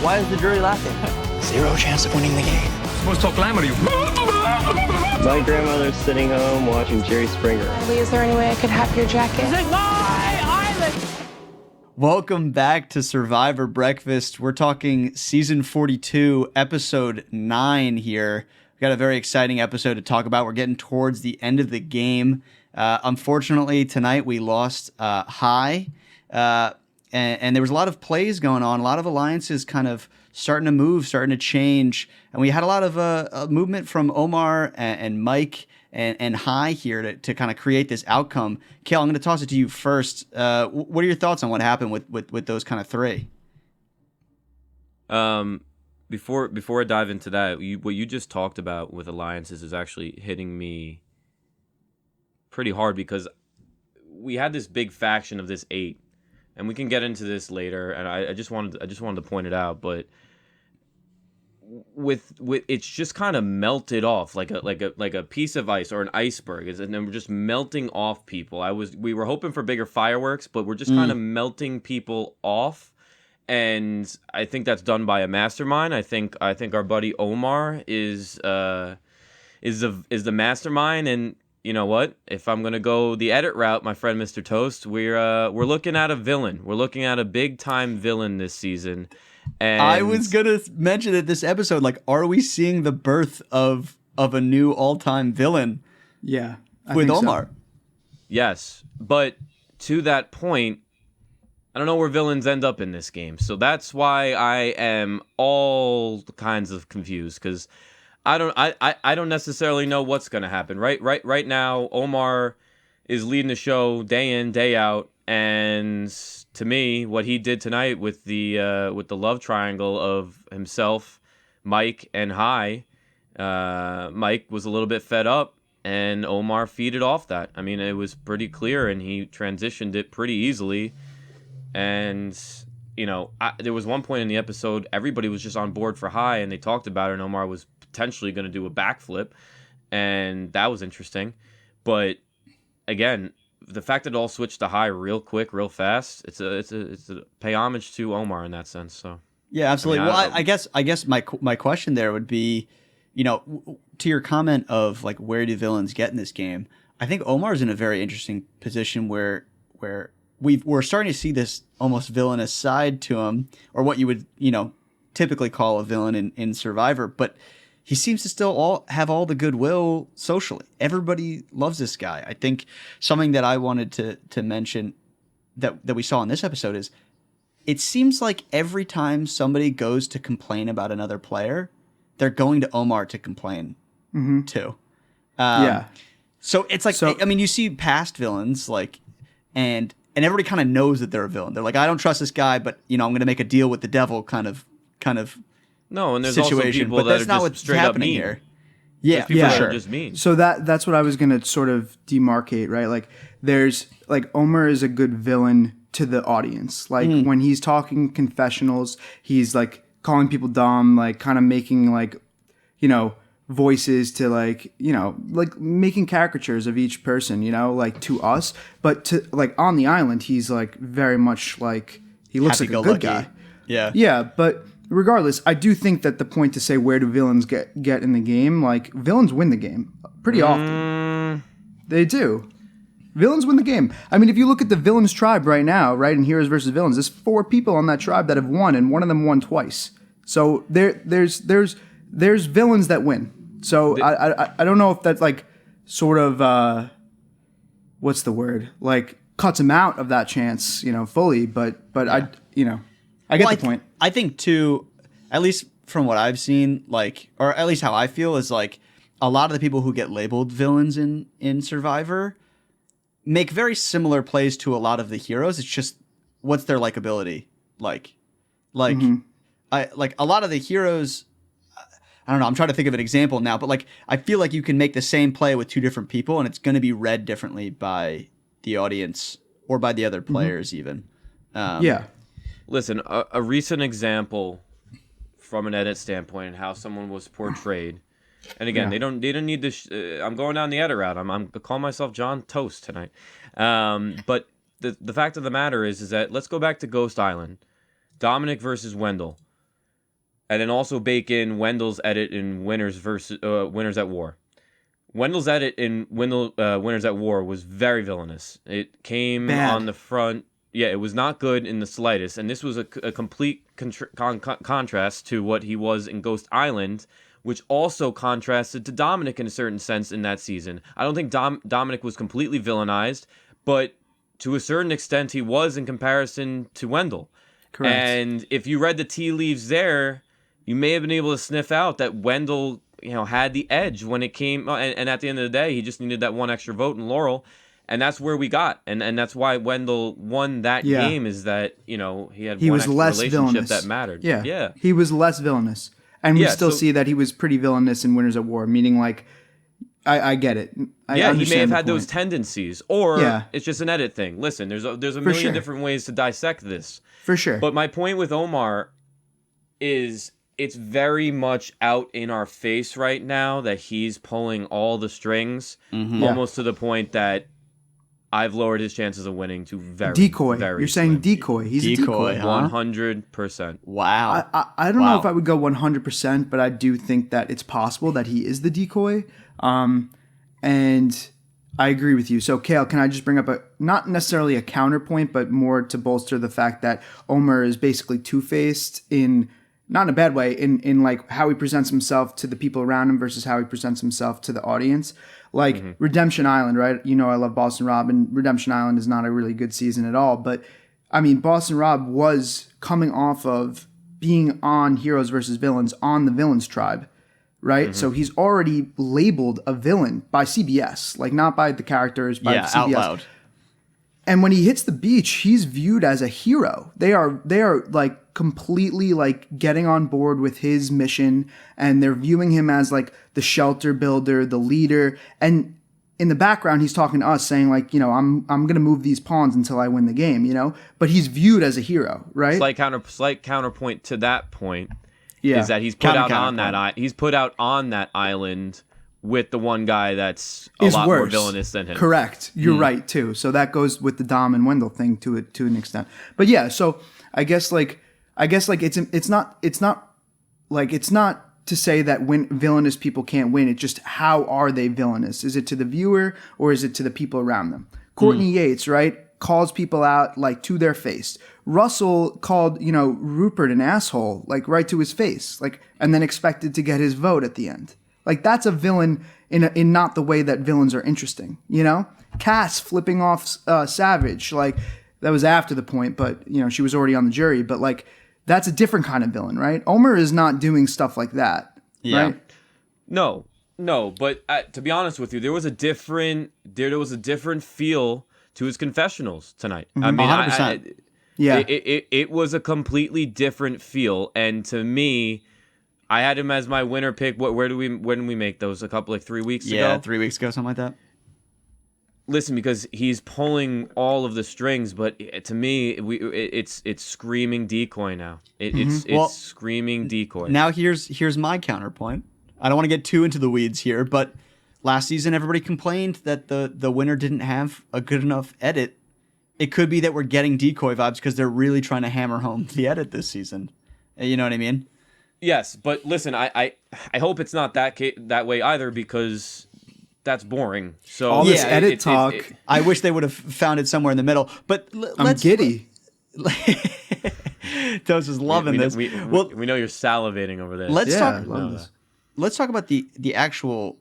Why is the jury laughing? Zero chance of winning the game. Supposed to talk glamour to you. My grandmother's sitting home watching Jerry Springer. Lee, is there any way I could have your jacket? This is my island! Welcome back to Survivor Breakfast. We're talking season 42, episode 9 here. We've got a very exciting episode to talk about. We're getting towards the end of the game. Unfortunately, tonight we lost High. And there was a lot of plays going on, a lot of alliances kind of starting to move, starting to change. And we had a lot of movement from Omar and Mike and High here to kind of create this outcome. Kale, I'm going to toss it to you first. What are your thoughts on what happened with those kind of three? Before I dive into that, what you just talked about with alliances is actually hitting me pretty hard because we had this big faction of this 8. And we can get into this later, and I just wanted to point it out, but with it's just kind of melted off like a piece of ice or an iceberg, and then we're just melting off people. We were hoping for bigger fireworks, but we're just kind of melting people off, and I think that's done by a mastermind. I think our buddy Omar is the mastermind, and you know what? If I'm gonna go the edit route, my friend Mr. Toast, we're looking at a villain. We're looking at a big time villain this season. And I was gonna mention that this episode, like, are we seeing the birth of a new all time villain? Yeah, with Omar. So. Yes, but to that point, I don't know where villains end up in this game. So that's why I am all kinds of confused because I don't necessarily know what's going to happen. Right now, Omar is leading the show day in, day out, and to me, what he did tonight with the love triangle of himself, Mike, and High, Mike was a little bit fed up, and Omar feeded off that. I mean, it was pretty clear, and he transitioned it pretty easily. And you know, there was one point in the episode everybody was just on board for High, and they talked about it, and Omar was potentially going to do a backflip, and that was interesting. But again, the fact that it all switched to High real quick, real fast, it's a pay homage to Omar in that sense. So yeah, absolutely. I guess my question there would be, you know, to your comment of like where do villains get in this game? I think Omar's in a very interesting position where we're starting to see this almost villainous side to him, or what you would, you know, typically call a villain in Survivor, but he seems to still have all the goodwill socially. Everybody loves this guy. I think something that I wanted to mention that we saw in this episode is it seems like every time somebody goes to complain about another player, they're going to Omar to complain too. Yeah. So it's like, I mean, you see past villains like, and everybody kind of knows that they're a villain. They're like, I don't trust this guy, but you know, I'm going to make a deal with the devil kind of no, and there's situation. Also people but that that's are not just what's straight happening up mean. here. Yeah, people that sure. are just mean. So that's what I was gonna sort of demarcate, right? Like there's like Omar is a good villain to the audience. Like when he's talking confessionals, he's like calling people dumb, like kind of making like, you know, voices to like, you know, like making caricatures of each person, you know, like to us. But to like on the island, he's like very much like he looks like a good guy. Yeah. Yeah, but regardless, I do think that the point to say where do villains get in the game, like villains win the game pretty often. They do. Villains win the game. I mean, if you look at the villains tribe right now, right, in Heroes versus Villains, there's 4 people on that tribe that have won, and one of them won twice. So there's villains that win. So I don't know if that's like sort of what's the word, like cuts him out of that chance, you know, fully. But yeah. I get the point. I think too, at least from what I've seen, like, or at least how I feel is like a lot of the people who get labeled villains in Survivor make very similar plays to a lot of the heroes. It's just what's their likability like. I like a lot of the heroes. I don't know. I'm trying to think of an example now, but like I feel like you can make the same play with 2 different people, and it's going to be read differently by the audience or by the other players, even. Yeah. Listen, a recent example from an edit standpoint and how someone was portrayed. And again, they don't need this. I'm going down the edit route. I'm calling myself John Toast tonight. But the fact of the matter is that let's go back to Ghost Island, Dominic versus Wendell. and then also bake in Wendell's edit in Winners at War. Wendell's edit in Winners at War was very villainous. It came Bad. on the front. Yeah, it was not good in the slightest. And this was a complete contrast to what he was in Ghost Island, which also contrasted to Dominic in a certain sense in that season. I don't think Dominic was completely villainized, but to a certain extent he was in comparison to Wendell. Correct. And if you read the tea leaves there, you may have been able to sniff out that Wendell, had the edge when it came, and at the end of the day, he just needed that one extra vote in Laurel, and that's where we got, and that's why Wendell won that game. Is that he had one was extra less relationship villainous. that mattered. Yeah, he was less villainous, and we still see that he was pretty villainous in Winners at War. Meaning, like, I get it. I he may understand have the had those point. tendencies, or it's just an edit thing. Listen, there's a million sure. different ways to dissect this. For sure. But my point with Omar is it's very much out in our face right now that he's pulling all the strings, almost to the point that I've lowered his chances of winning to very decoy. Very You're saying slim. decoy. He's a decoy. huh? 100%. Wow. I don't know if I would go 100%, but I do think that it's possible that he is the decoy. And I agree with you. So, Kale, can I just bring up not necessarily a counterpoint, but more to bolster the fact that Omar is basically two-faced not in a bad way, in like how he presents himself to the people around him versus how he presents himself to the audience. Like Redemption Island, right? I love Boston Rob, and Redemption Island is not a really good season at all. But I mean, Boston Rob was coming off of being on Heroes versus Villains on the Villains Tribe, right? So he's already labeled a villain by CBS, like not by the characters, by CBS. Out loud. And when he hits the beach, he's viewed as a hero. They are like completely like getting on board with his mission, and they're viewing him as like the shelter builder, the leader. And in the background, he's talking to us saying like, I'm going to move these pawns until I win the game, but he's viewed as a hero, right? Slight counterpoint to that point Yeah. is that he's put out on that island with the one guy that's a lot more villainous than him. Correct. You're right too. So that goes with the Dom and Wendell thing to an extent. But yeah, so I guess it's not to say that when villainous people can't win. It's just how are they villainous? Is it to the viewer or is it to the people around them? Courtney Yates, right, calls people out like to their face. Russell called, Rupert an asshole, like right to his face, like, and then expected to get his vote at the end. Like that's a villain in not the way that villains are interesting, Cass flipping off Savage, like that was after the point, but she was already on the jury. But like that's a different kind of villain, right? Omar is not doing stuff like that, right? No. But to be honest with you, there was a different feel to his confessionals tonight. I mean, 100%. It was a completely different feel, and to me, I had him as my winner pick. When did we make those? 3 weeks ago? Yeah, 3 weeks ago, something like that. Listen, because he's pulling all of the strings, but to me, it's screaming decoy now. It's screaming decoy. Now here's my counterpoint. I don't want to get too into the weeds here, but last season everybody complained that the winner didn't have a good enough edit. It could be that we're getting decoy vibes because they're really trying to hammer home the edit this season. You know what I mean? Yes, but listen, I hope it's not that way either, because that's boring. So all this edit talk. I wish they would have found it somewhere in the middle. But I'm giddy. Toast is loving this. We know you're salivating over there. Let's talk. Love this. Let's talk about the actual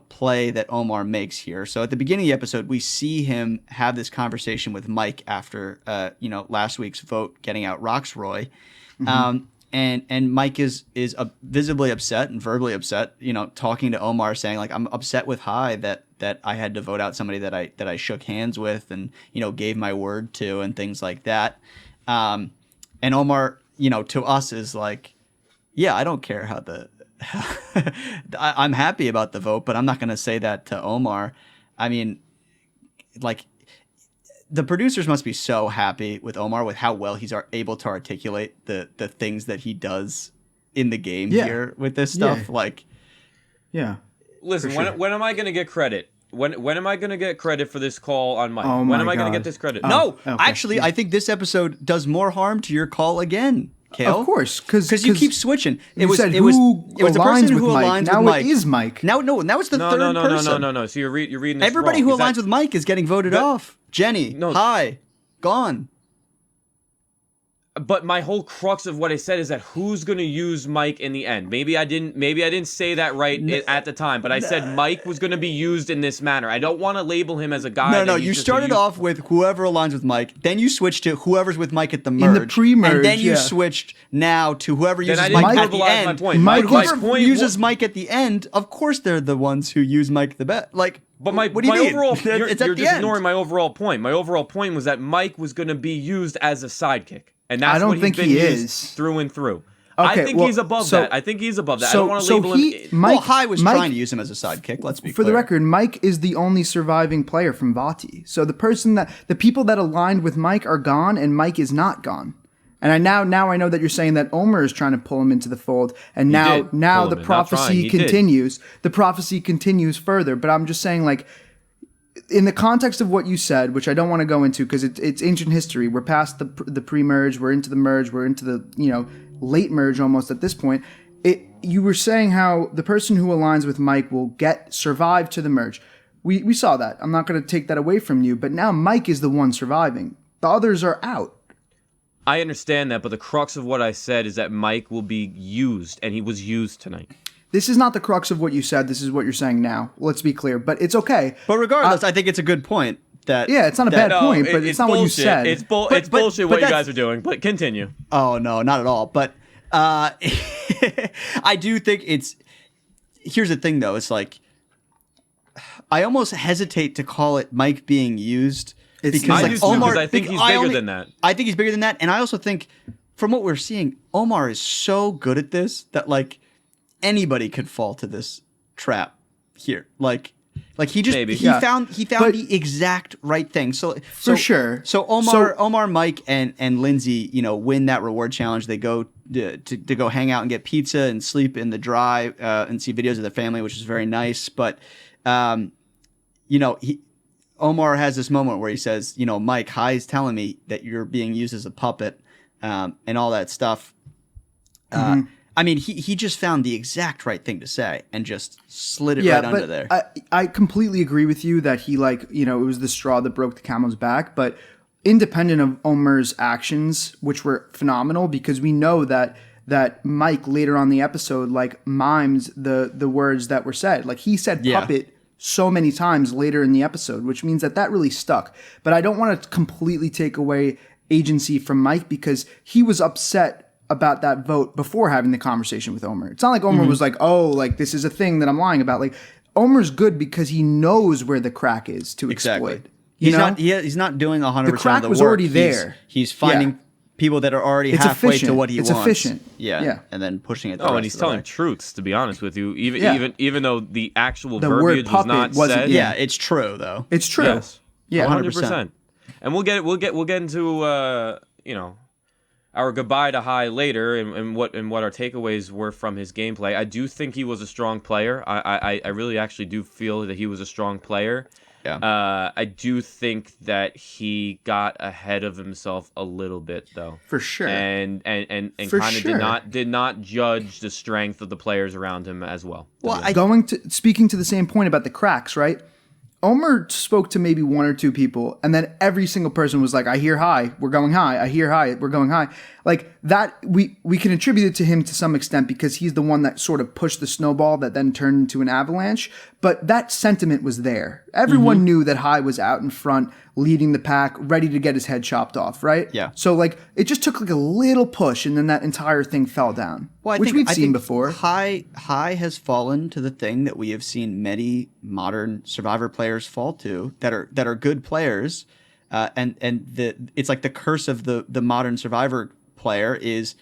play that Omar makes here. So at the beginning of the episode, we see him have this conversation with Mike after last week's vote getting out Roxroy. And Mike is visibly upset and verbally upset, talking to Omar, saying like, I'm upset with High that I had to vote out somebody that I shook hands with and gave my word to and things like that. And Omar, to us is like, yeah, I don't care how I'm happy about the vote, but I'm not going to say that to Omar. I mean, like, the producers must be so happy with Omar with how well he's able to articulate the things that he does in the game here with this stuff. Listen, sure. when am I going to get credit? When am I going to get credit for this call on Mike? Oh when my am I going God. to get this credit? No, okay. actually, I think this episode does more harm to your call again. Kale? Of course, because you keep switching. It was said it was who it was the aligns person with who Mike. aligns Now with Mike. it is Mike. Now it's the No, third no, no, person. no. So you're reading this Everybody wrong. who aligns with Mike is getting voted off. Jenny, hi, gone. But my whole crux of what I said is that who's going to use Mike in the end? Maybe I didn't say that right at the time, but I said Mike was going to be used in this manner. I don't want to label him as a guy. No. You started off with whoever aligns with Mike. Then you switched to whoever's with Mike at the merge. In the pre-merge, and then you yeah. switched now to whoever uses I didn't Mike at the verbalize my end. point. Mike- My Whoever point uses Mike at the end, of course they're the ones who use Mike the best. Like, But my what do you mean? overall, It's you're at the just end. ignoring my overall point. My overall point was that Mike was going to be used as a sidekick, and that's I don't what think he's been he used is. through and through. Okay, I think well, he's above so- that. I think he's above that. I so- don't want to so label he- him. Mike- well, Hai was Mike- trying to use him as a sidekick. Let's be For clear. the record, Mike is the only surviving player from Vati. So the people that aligned with Mike are gone, and Mike is not gone. And now I know that you're saying that Omer is trying to pull him into the fold, and did now pull him the in, not trying, prophecy he did. continues. The prophecy continues further. But I'm just saying, like, in the context of what you said, which I don't want to go into because it's ancient history. We're past the pre-merge. We're into the merge. We're into the late merge almost at this point. You were saying how the person who aligns with Mike will survive to the merge. We saw that. I'm not going to take that away from you. But now Mike is the one surviving. The others are out. I understand that, but the crux of what I said is that Mike will be used, and he was used tonight. This is not the crux of what you said. This is what you're saying now. Let's be clear. But it's okay. But regardless, I think it's a good point. Yeah, it's not a bad point, but it's not bullshit. what you said. It's But bullshit what you that's- guys are doing, but continue. Oh no, not at all. But I do think it's. Here's the thing, though. It's like I almost hesitate to call it Mike being used because I like do too, Omar. 'cause I think he's bigger than that. I think he's bigger than that, and I also think from what we're seeing, Omar is so good at this that like anybody could fall to this trap here. Like he just Maybe. he Yeah. found But- the exact right thing. So sure. So Omar, Mike, and Lindsay, win that reward challenge. They go to go hang out and get pizza and sleep in the dry and see videos of their family, which is very nice. But Omar has this moment where he says, Mike, Hai's telling me that you're being used as a puppet and all that stuff. I mean, he just found the exact right thing to say and just slid it right under there. I completely agree with you that he it was the straw that broke the camel's back. But independent of Omer's actions, which were phenomenal, because we know that Mike later on in the episode mimes the words that were said. Like he said puppet so many times later in the episode, which means that really stuck. But I don't want to completely take away agency from Mike because he was upset about that vote before having the conversation with Omer. It's not like Omer was like, oh, this is a thing that I'm lying about. Like Omer's good because he knows where the crack is to exploit. He's not doing 100% The crack of the was work. already there. He's finding people that are already It's halfway efficient. to what he It's wants. efficient. Yeah. And then pushing it. Oh, and he's telling truths. To be honest with you, Yeah. even though the actual The word verbiage was puppet not wasn't- said. Yeah, it's true though. It's true. Yes. Yeah, 100%. And we'll get into our goodbye to Hai later and what our takeaways were from his gameplay. I do think he was a strong player. I really actually do feel that he was a strong player. Yeah. I do think that he got ahead of himself a little bit though. For sure. And kind For of sure. did not judge the strength of the players around him as well. Well, Speaking to the same point about the cracks, right? Omer spoke to maybe one or two people, and then every single person was like, I hear high, we're going high. I hear high, we're going high. Like that, we can attribute it to him to some extent because he's the one that sort of pushed the snowball that then turned into an avalanche. But that sentiment was there. Everyone knew that High was out in front, leading the pack, ready to get his head chopped off, right? Yeah. So it just took a little push, and then that entire thing fell down, which we've seen before. High has fallen to the thing that we have seen many modern Survivor players fall to that are good players, it's like the curse of the modern Survivor player is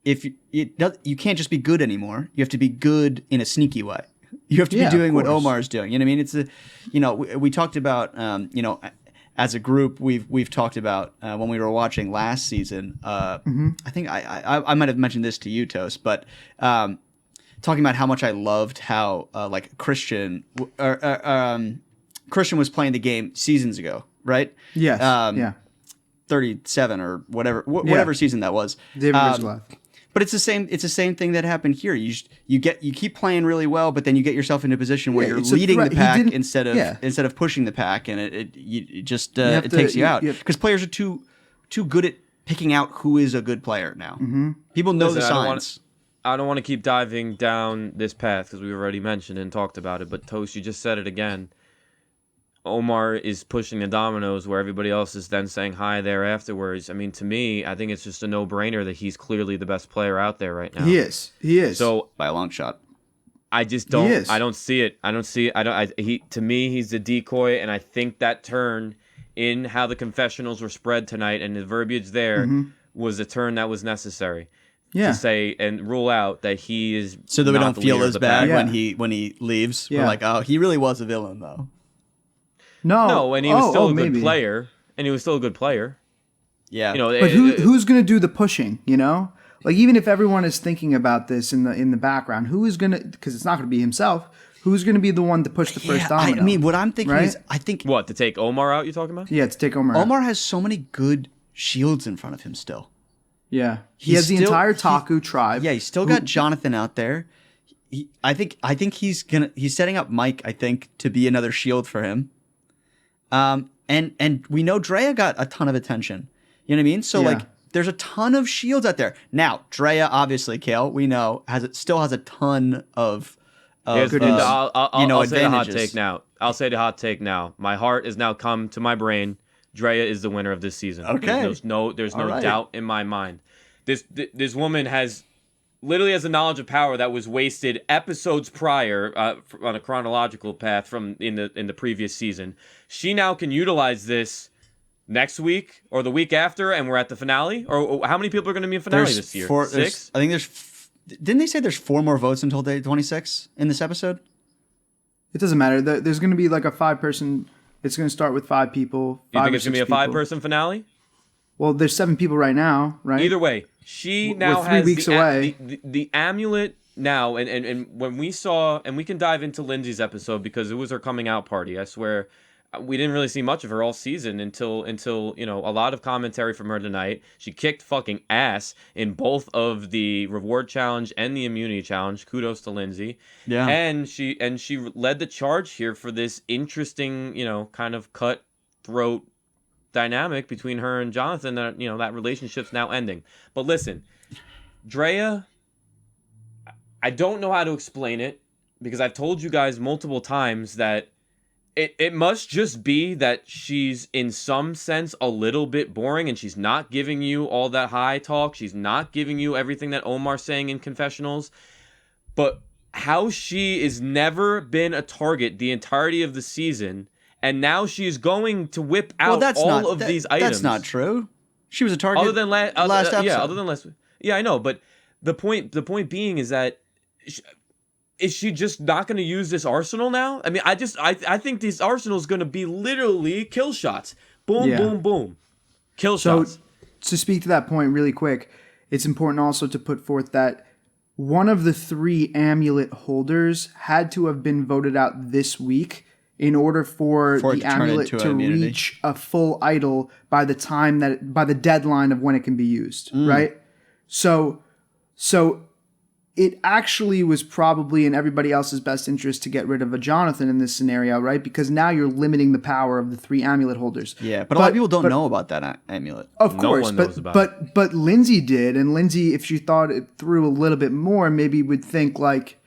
you can't just be good anymore. You have to be good in a sneaky way. You have to be doing what Omar's doing. You know what I mean? It's we talked about as a group we've talked about when we were watching last season. I think I might have mentioned this to you, Toast, but talking about how much I loved how Christian was playing the game seasons ago, right? Yes. Yeah. 37 or whatever season that was. David Rizlath. But it's the same thing that happened here. You keep playing really well, but then you get yourself in a position where you're it's a leading the threat. pack instead of pushing the pack, and it takes you out because players are too good at picking out who is a good player now. Mm-hmm. People know the signs. I don't want to keep diving down this path because we've already mentioned and talked about it. But Toast, you just said it again. Omar is pushing the dominoes where everybody else is then saying hi there afterwards. I mean, to me, I think it's just a no-brainer that he's clearly the best player out there right now. He is. So by a long shot. I just don't. I don't see it. To me, he's a decoy, and I think that turn in how the confessionals were spread tonight and the verbiage there was a turn that was necessary. Yeah. To say and rule out that he is so that we don't feel as bad pack. when he leaves. Yeah. We're like, oh, he really was a villain though. No, and he was still a good player. And he was still a good player. Yeah. But who's going to do the pushing, Like, even if everyone is thinking about this in the background, who is going to, because it's not going to be himself, who's going to be the one to push the first domino? I mean, what I'm thinking is, I think... What, to take Omar out, you talking about? Yeah, to take Omar out. Omar has so many good shields in front of him still. Yeah. He has the entire Taku tribe. Yeah, he's still got Jonathan out there. I think he's setting up Mike, I think, to be another shield for him. And we know Drea got a ton of attention. You know what I mean? So there's a ton of shields out there. Now, Drea, obviously, Kale, we know still has a ton of I'll say the hot advantages. take now. I'll say the hot take now. My heart has now come to my brain. Drea is the winner of this season. Okay. There's no doubt in my mind. This woman literally has a knowledge of power that was wasted episodes prior on a chronological path from in the previous season. She now can utilize this next week or the week after, and we're at the finale. Or how many people are going to be in finale this year? 6? I think didn't they say there's 4 more votes until day 26 in this episode? It doesn't matter. There's going to be like a 5-person. It's going to start with 5 people. You think it's going to be a 5-person finale? Well, there's 7 people right now, right? Either way, she now We're 3 weeks away. The amulet now, and when we saw, and we can dive into Lindsay's episode because it was her coming out party. I swear, we didn't really see much of her all season until a lot of commentary from her tonight. She kicked fucking ass in both of the reward challenge and the immunity challenge. Kudos to Lindsay. Yeah, and she led the charge here for this interesting, kind of cutthroat dynamic between her and Jonathan. That relationship's now ending. But listen, Drea, I don't know how to explain it because I've told you guys multiple times that it must just be that she's in some sense a little bit boring and she's not giving you all that high talk. She's not giving you everything that Omar's saying in confessionals. But how she has never been a target the entirety of the season, and now she's going to whip out these items. That's not true. She was a target other than last episode. Yeah, other than last. Yeah, I know. But the point being is that. Is she just not going to use this arsenal now? I mean, I think this arsenal is going to be literally kill shots. Boom, boom, boom. Kill shots. So, to speak to that point really quick, it's important also to put forth that one of the 3 amulet holders had to have been voted out this week in order for the amulet to reach a full idol by the deadline of when it can be used, right? So it actually was probably in everybody else's best interest to get rid of a Jonathan in this scenario, right? Because now you're limiting the power of the 3 amulet holders. Yeah, but a lot of people don't know about that amulet. Of course, one knows about it. But Lindsay did, and Lindsay, if she thought it through a little bit more, maybe would think like,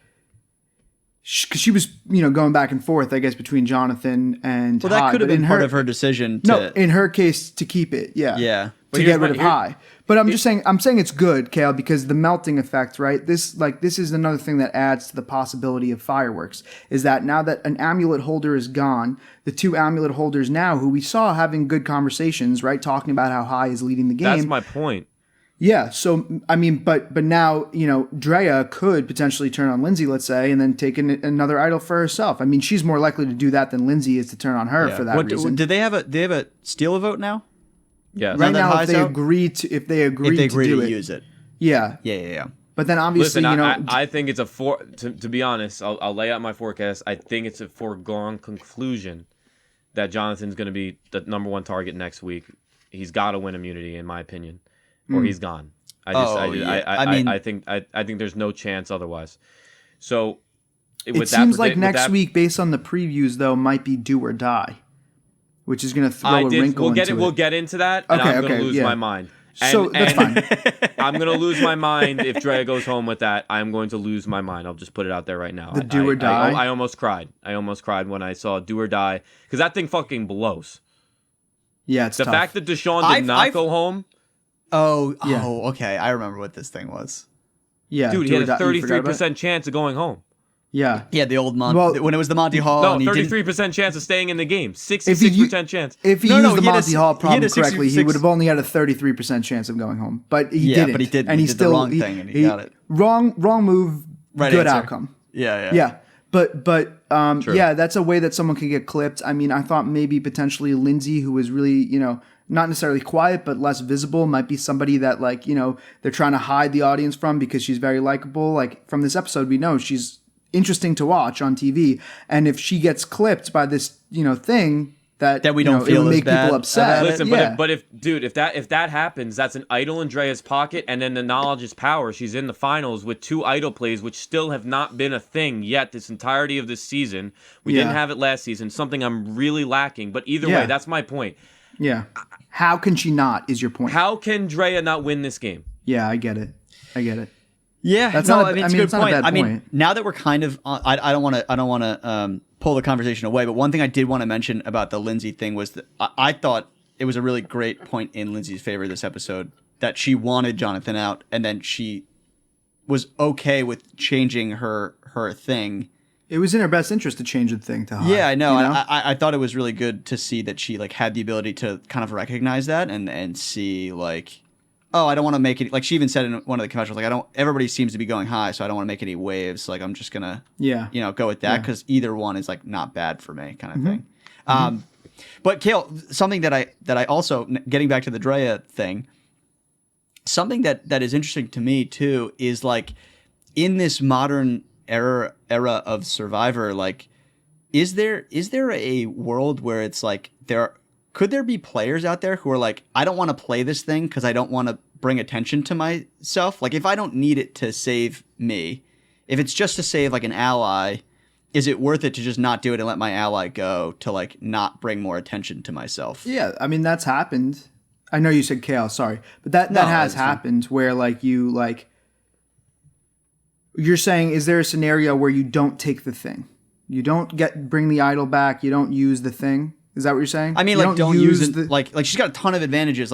because she was, going back and forth, I guess, between Jonathan and Well, that could have been part of her decision. In her case, to keep it, Yeah. To get rid of High. But I'm saying it's good, Kale, because the melting effect, right? This is another thing that adds to the possibility of fireworks, is that now that an amulet holder is gone, the 2 amulet holders now, who we saw having good conversations, right? Talking about how High is leading the game. That's my point. Yeah, so, I mean, but now, Drea could potentially turn on Lindsay, let's say, and then take another idol for herself. I mean, she's more likely to do that than Lindsay is to turn on her for that reason. Did they have a steal a vote now? Yeah. Right now, if they agree to use it. Yeah. Yeah. But then obviously, listen, I think it's to be honest, I'll lay out my forecast. I think it's a foregone conclusion that Jonathan's going to be the number 1 target next week. he's got to win immunity in my opinion, or he's gone. I think there's no chance otherwise. So it seems like next week, based on the previews, though, might be do or die, which is going to throw a wrinkle into it. We'll get into that, and I'm going to lose my mind. That's fine. I'm going to lose my mind if Drea goes home with that. I'm going to lose my mind. I'll just put it out there right now. The do or die? I almost cried. I almost cried when I saw do or die, because that thing fucking blows. Yeah, it's the tough. fact that Deshaun did not go home. Oh, okay. I remember what this thing was. Yeah, dude, he had a 33% chance of going home. Yeah, the old when it was the Monty Hall. No, 33% chance of staying in the game. 66% chance. If he used the Monty Hall problem correctly, he would have only had a 33% chance of going home. But he didn't. But he did. And he did the wrong thing, and he got it. Wrong move. Right good answer. outcome. Yeah. But that's a way that someone can get clipped. I mean, I thought maybe potentially Lindsay, who was really, not necessarily quiet, but less visible, might be somebody that, like, they're trying to hide the audience from because she's very likable. Like, from this episode, we know she's interesting to watch on TV. And if she gets clipped by this, thing that we don't feel, it would make people upset. Listen, but if that happens, that's an idol in Drea's pocket, and then the knowledge is power. She's in the finals with 2 idol plays, which still have not been a thing yet this entirety of this season. We didn't have it last season, something I'm really lacking. But either way, that's my point. Yeah. How can she not, is your point? How can Drea not win this game? Yeah, I get it. Yeah, it's a good point. I mean, now that we're kind of, I don't want to pull the conversation away, but one thing I did want to mention about the Lindsay thing was that I thought it was a really great point in Lindsay's favor this episode that she wanted Jonathan out, and then she was okay with changing her thing. It was in her best interest to change the thing to high. Yeah, I know. I thought it was really good to see that she had the ability to kind of recognize that and see I don't want to make it, she even said in one of the confessionals, everybody seems to be going high, so I don't want to make any waves. I'm just going to, go with that because either one is not bad for me kind of thing. But Kale, something that I also, getting back to the Drea thing, something that is interesting to me too is in this modern era of Survivor, is there a world where it's could there be players out there who are I don't want to play this thing because I don't want to bring attention to myself? If I don't need it to save me, if it's just to save an ally, is it worth it to just not do it and let my ally go to not bring more attention to myself? Yeah, I mean that's happened. I know you said Kale, sorry, but that has happened where you're saying, is there a scenario where you don't take the thing, you don't bring the idol back, you don't use the thing? Is that what you're saying? I mean, don't use it. She's got a ton of advantages.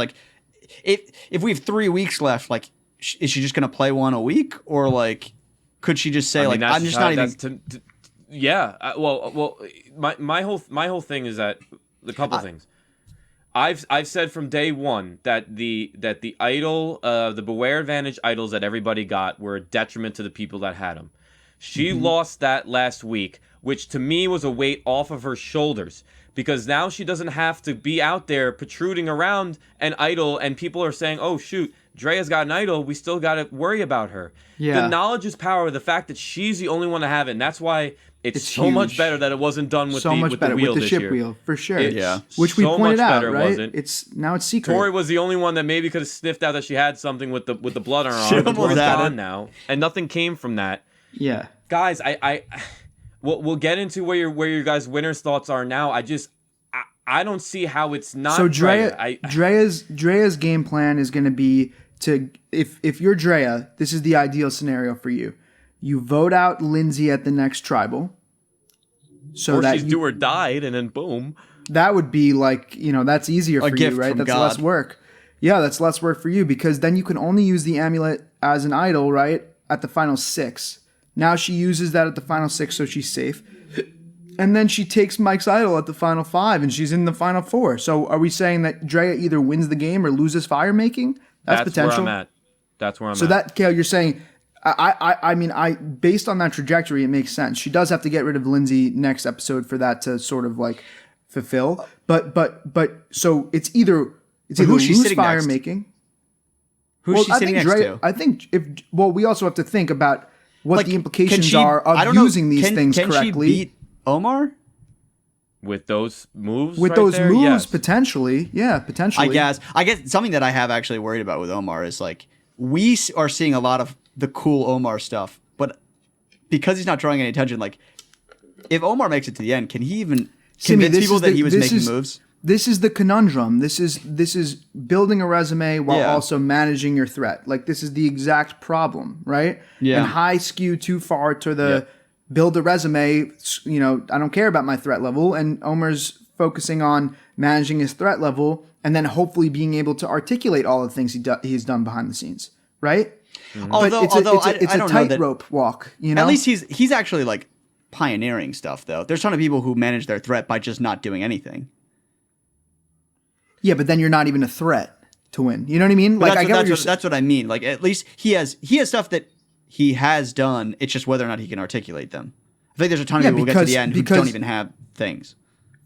If we have 3 weeks left, is she just going to play one a week, or could she just say I'm just not even? My whole thing is that a couple things. I've said from day one that the idol, the Beware Advantage idols that everybody got were a detriment to the people that had them. She lost that last week, which to me was a weight off of her shoulders. Because now she doesn't have to be out there protruding around an idol, and people are saying, oh, shoot, Drea's got an idol, we still got to worry about her. Yeah. The knowledge is power, the fact that she's the only one to have it, and that's why it's so huge. Much better that it wasn't done with the wheel with the this ship year. Wheel, for sure. Which we pointed out, right? It's secret. Tori was the only one that maybe could have sniffed out that she had something with the blood on her arm. But Tori's gone now, and nothing came from that. Yeah. Guys, we'll get into where your guys' winners' thoughts are now. I don't see how it's not. So Drea's game plan is going to be to, if you're Drea, this is the ideal scenario for you. You vote out Lindsay at the next tribal. So or that she's do or died, and then boom. That would be that's easier for you, right? That's less work. Yeah, that's less work for you because then you can only use the amulet as an idol, right? At the final 6. Now she uses that at the final 6, so she's safe. And then she takes Mike's idol at the final 5, and she's in the final 4. So are we saying that Drea either wins the game or loses fire making? That's potential. Where I'm at. That's where I'm at. So that, Kale, you're saying, I mean, based on that trajectory, it makes sense. She does have to get rid of Lindsay next episode for that to sort of fulfill. But so it's either lose fire making. Who's she sitting next to? I think we also have to think about what the implications are of using these things correctly. Can she beat Omar? With those moves, With right those there, moves, yes. potentially. Yeah, potentially. I guess something that I have actually worried about with Omar is like are seeing a lot of the cool Omar stuff, but because he's not drawing any attention, like if Omar makes it to the end, can he even convince people that he was making moves? This is the conundrum. This is building a resume while Yeah. also managing your threat. Like this is the exact problem, right? Yeah. And high skew too far to the build a resume. You know, I don't care about my threat level, and Omar's focusing on managing his threat level, and then hopefully being able to articulate all the things he's done behind the scenes, right? Mm-hmm. But Although it's I a don't know that tightrope walk. You know, at least he's actually like pioneering stuff though. There's a ton of people who manage their threat by just not doing anything. yeah, but then you're not even a threat to win. You know what I mean? But Like I get what you're saying. that's what I mean. Like at least he has stuff that he has done. It's just whether or not he can articulate them. I think there's a ton of people who get to the end who don't even have things.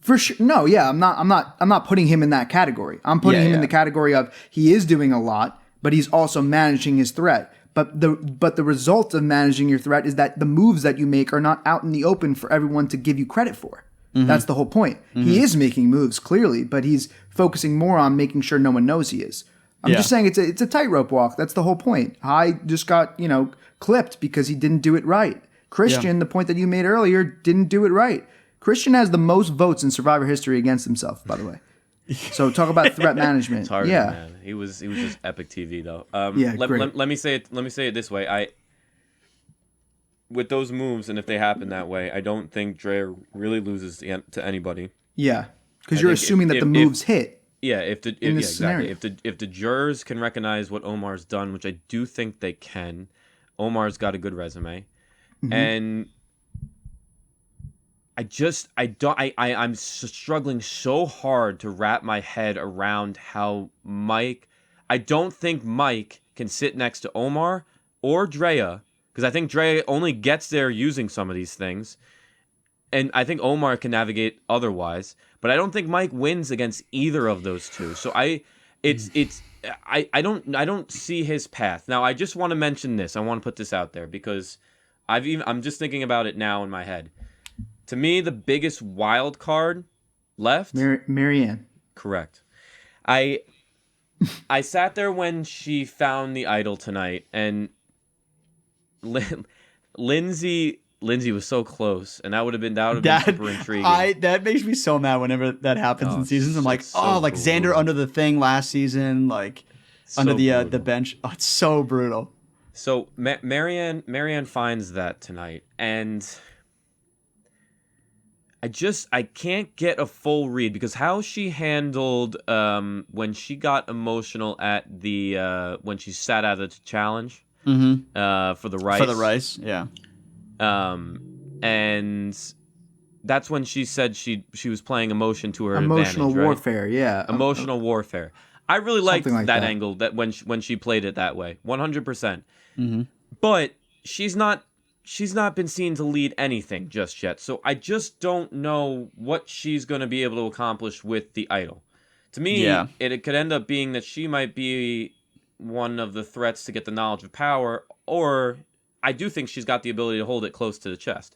For sure. No, yeah, I'm not putting him in that category. I'm putting him in the category of he is doing a lot, but he's also managing his threat. But the result of managing your threat is that the moves that you make are not out in the open for everyone to give you credit for. Mm-hmm. That's the whole point. Mm-hmm. He is making moves clearly, but he's focusing more on making sure no one knows he is. I'm just saying it's a tightrope walk. That's the whole point. High just got, clipped because he didn't do it right. Christian, the point that you made earlier, didn't do it right. Christian has the most votes in Survivor history against himself, by the way. So talk about threat management. It's hard, yeah, man. He was just epic TV though. great. Let me say it this way. With those moves, and if they happen that way, I don't think Dre really loses to anybody. Yeah, because you're assuming that the moves hit. Yeah, exactly. scenario. If the jurors can recognize what Omar's done, which I do think they can, Omar's got a good resume, and I'm struggling so hard to wrap my head around how Mike. I don't think Mike can sit next to Omar or Drea, because I think Drea only gets there using some of these things, and I think Omar can navigate otherwise. But I don't think Mike wins against either of those two. So I don't see his path. Now I just want to mention this. I want to put this out there because I'm just thinking about it now in my head. To me, the biggest wild card left. Marianne. Correct. I sat there when she found the idol tonight, and Lindsay was so close, and that would have been super intriguing. That makes me so mad whenever that happens in seasons. I'm like, so like Xander brutal. under the thing last season, like under the bench. Oh, it's so brutal. So Marianne finds that tonight, and I can't get a full read because how she handled when she got emotional at the when she sat out of the challenge for the rice. For the rice, yeah. And that's when she said she was playing emotion to her Emotional advantage, right? warfare, yeah. Emotional warfare. I really liked like that that. angle that when she played it that way, 100%. Mm-hmm. But she's not been seen to lead anything just yet, so I just don't know what she's going to be able to accomplish with the idol. To me, it could end up being that she might be one of the threats to get the knowledge of power, or I do think she's got the ability to hold it close to the chest.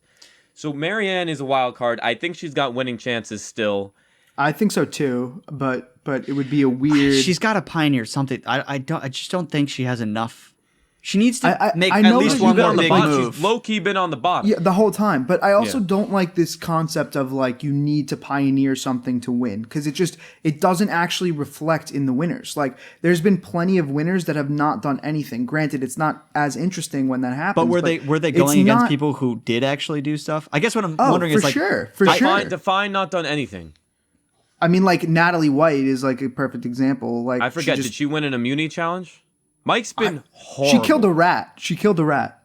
So Marianne is a wild card. I think she's got winning chances still. I think so too, but it would be a weird. She's got to pioneer something. I just don't think she has enough. She needs to make I at know least that one you've been more on the big bottom. move. She's low-key been on the bottom. Yeah, the whole time. But I also Yeah. don't like this concept of like you need to pioneer something to win because it doesn't actually reflect in the winners. Like there's been plenty of winners that have not done anything. Granted, it's not as interesting when that happens. But were they it's going against not- people who did actually do stuff? I guess what I'm Oh, wondering for is like, sure, for sure. Define not done anything. I mean, like Natalie White is like a perfect example. Like I forget. Did she win an immunity challenge? Mike's been horrible. She killed a rat.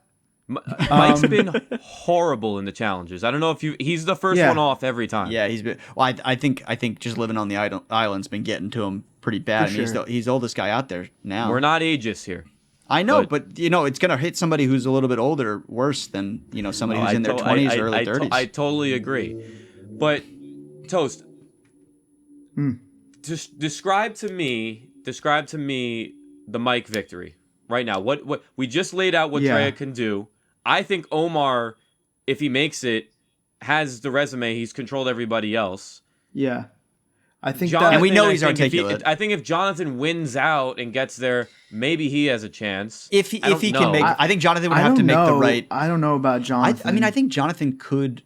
Mike's been horrible in the challenges. I don't know if he's the first one off every time. Yeah, he's been. Well, I think just living on the island's been getting to him pretty bad. For I mean, sure. he's the oldest guy out there now. We're not ageist here. I know, but it's gonna hit somebody who's a little bit older worse than somebody who's in their 20s or early 30s. I totally agree. But Toast, just describe to me the Mike victory right now. What we just laid out what Drea can do. I think Omar, if he makes it, has the resume. He's controlled everybody else. Yeah. I think Jonathan, And we know I he's think articulate. I think if Jonathan wins out and gets there, maybe he has a chance. If he can make, I think Jonathan would I have to don't make the know. right. I don't know about Jonathan. I mean, I think Jonathan could.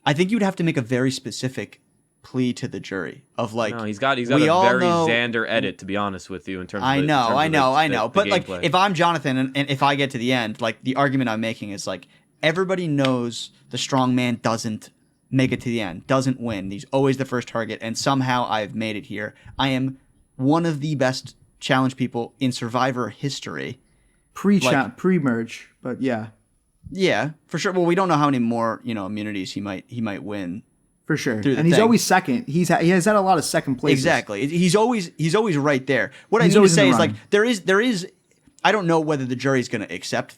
I think you'd have to make a very specific plea to the jury of like. No, he's got a we all very know- Xander edit, to be honest with you, in terms of I know. the But like, gameplay. if I'm Jonathan and if I get to the end, like the argument I'm making is like everybody knows the strong man doesn't make it to the end, doesn't win. He's always the first target, and somehow I've made it here. I am one of the best challenge people in Survivor history. pre-merge, but yeah, Yeah, for sure. Well, we don't know how many more immunities he might win. for sure. Through the And he's thing. always second. He has had a lot of second places. Exactly. He's always right there. What I He's mean to always in say the is like run. there is I don't know whether the jury's going to accept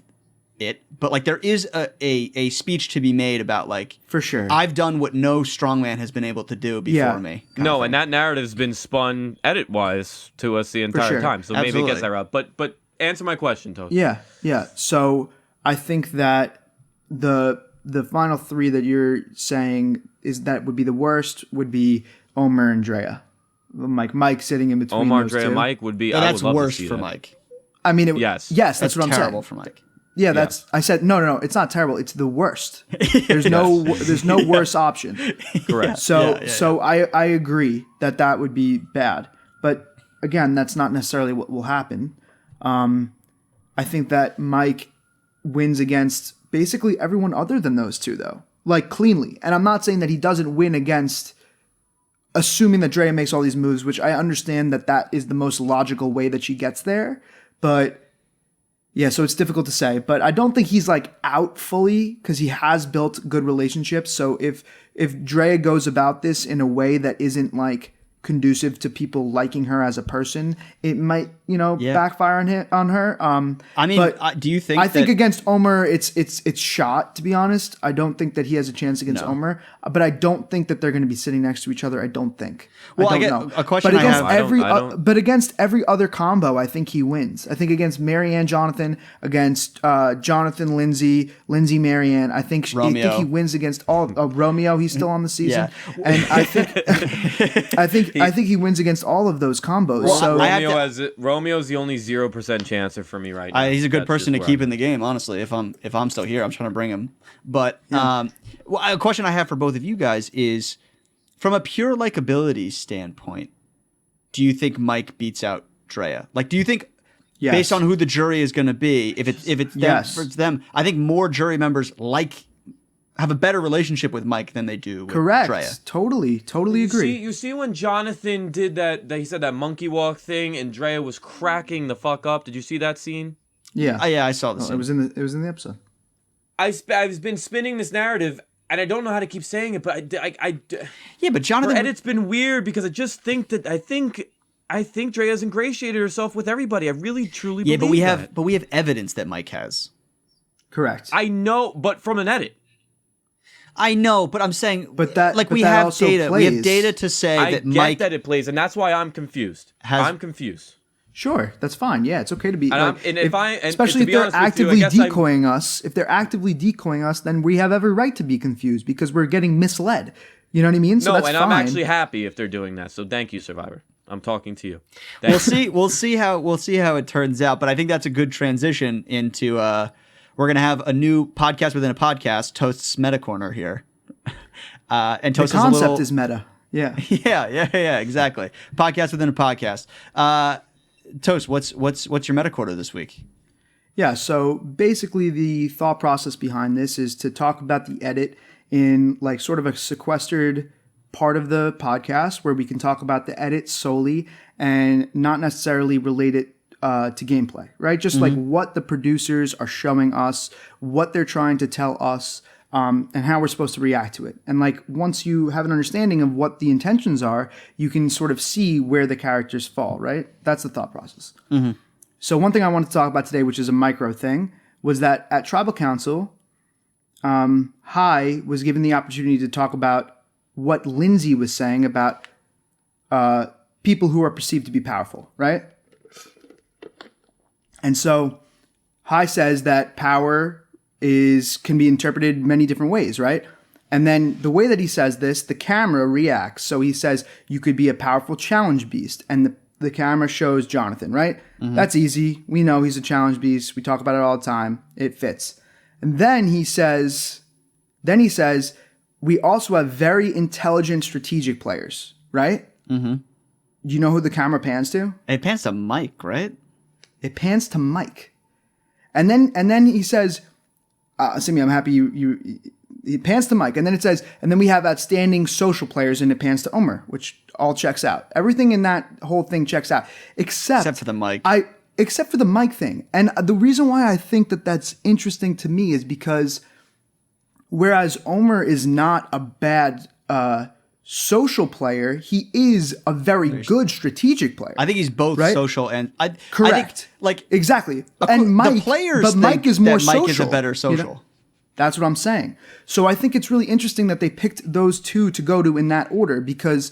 it, but like there is a speech to be made about like For sure. I've done what no strongman has been able to do before Yeah. me. No, and that narrative's been spun edit-wise to us the entire sure. time, so maybe it Absolutely. gets that route. But answer my question, Toast. Yeah, yeah. So I think that the final three that you're saying is that would be the worst would be Omer and Drea. Mike sitting in between Omar, those Drea, two. Mike would be. But I that's would love worse to see for that. Mike. I mean, Yes. yes, that's what I'm terrible saying. for Mike. Yeah, that's. I said no. It's not terrible. It's the worst. There's no worse option. Correct. So I agree that would be bad. But again, that's not necessarily what will happen. I think that Mike wins against basically everyone other than those two, though, like cleanly. And I'm not saying that he doesn't win against, assuming that Drea makes all these moves, which I understand that is the most logical way that she gets there. But yeah, so it's difficult to say. But I don't think he's like out fully because he has built good relationships. So if Drea goes about this in a way that isn't like conducive to people liking her as a person, it might backfire on her. I mean, but do you think? I think that, against Omer, it's shot. To be honest, I don't think that he has a chance against Omer. But I don't think that they're going to be sitting next to each other. I don't think. Well, I I don't get- know. a question But I against have- I don't- but against every other combo, I think he wins. I think against Marianne Jonathan, against Jonathan Lindsay Marianne, I think Romeo. he wins against all Romeo. He's still on the season, Yeah. and I think he wins against all of those combos. Well, so I have Romeo's the only 0% chancer for me right now. he's a good That's person to just keep where in the game, honestly. If I'm still here, I'm trying to bring him. But a question I have for both of you guys is, from a pure likability standpoint, do you think Mike beats out Drea? Like, do you think, Yes. based on who the jury is going to be, if it's them, Yes. if it's them, I think more jury members have a better relationship with Mike than they do with correct. Drea. Totally agree. You see when Jonathan did that he said that monkey walk thing and Drea was cracking the fuck up. Did you see that scene? Yeah, Yeah, I saw this. it was in the episode. I've been spinning this narrative and I don't know how to keep saying it, but Yeah, but her Jonathan. edit's been weird because I just think that I think Drea's ingratiated herself with everybody. I really truly Yeah, believe but we have evidence that Mike has. Correct. I know, but from an edit. I know, but I'm saying, But that- like but we that have also data. We have plays. data to say I that get Mike. that it plays, and that's why I'm confused. I'm confused. Sure, that's fine. Yeah, it's okay to be. And especially to if be they're honest with you, I actively guess I'm- decoying us. If they're actively decoying us, then we have every right to be confused because we're getting misled. You know what I mean? So No, that's and fine. I'm actually happy if they're doing that. So thank you, Survivor. I'm talking to you. We'll see. We'll see how it turns out. But I think that's a good transition into. We're gonna have a new podcast within a podcast. Toast's Meta Corner here. And the Toast concept is meta. Yeah. yeah, exactly. Podcast within a podcast. Toast, what's your meta quarter this week? Yeah, so basically the thought process behind this is to talk about the edit in like sort of a sequestered part of the podcast where we can talk about the edit solely and not necessarily relate it to gameplay, right? Just like what the producers are showing us, what they're trying to tell us, and how we're supposed to react to it. And like once you have an understanding of what the intentions are, you can sort of see where the characters fall, right? That's the thought process. So one thing I wanted to talk about today, which is a micro thing, was that at Tribal Council, Hai was given the opportunity to talk about what Lindsay was saying about people who are perceived to be powerful, right? And so Hai says that power can be interpreted many different ways, right? And then the way that he says this, the camera reacts. So he says, you could be a powerful challenge beast. And the camera shows Jonathan, right? That's easy. We know he's a challenge beast. We talk about it all the time. It fits. And then he says, we also have very intelligent strategic players, right? Do you know who the camera pans to? It pans to Mike, right? It pans to Mike. And then he says, Simi, I'm happy it pans to Mike. And then it says, and then we have outstanding social players, and it pans to Omer, which all checks out. Everything in that whole thing checks out. Except for the Mike. Except for the Mike thing. And the reason why I think that that's interesting to me is because whereas Omer is not a bad social player, he is a very good strategic player. I think he's both right? social and correct. I think, like exactly. And Mike, the players, but Mike is more that Mike social. is a better social. You know? That's what I'm saying. So I think it's really interesting that they picked those two to go to in that order because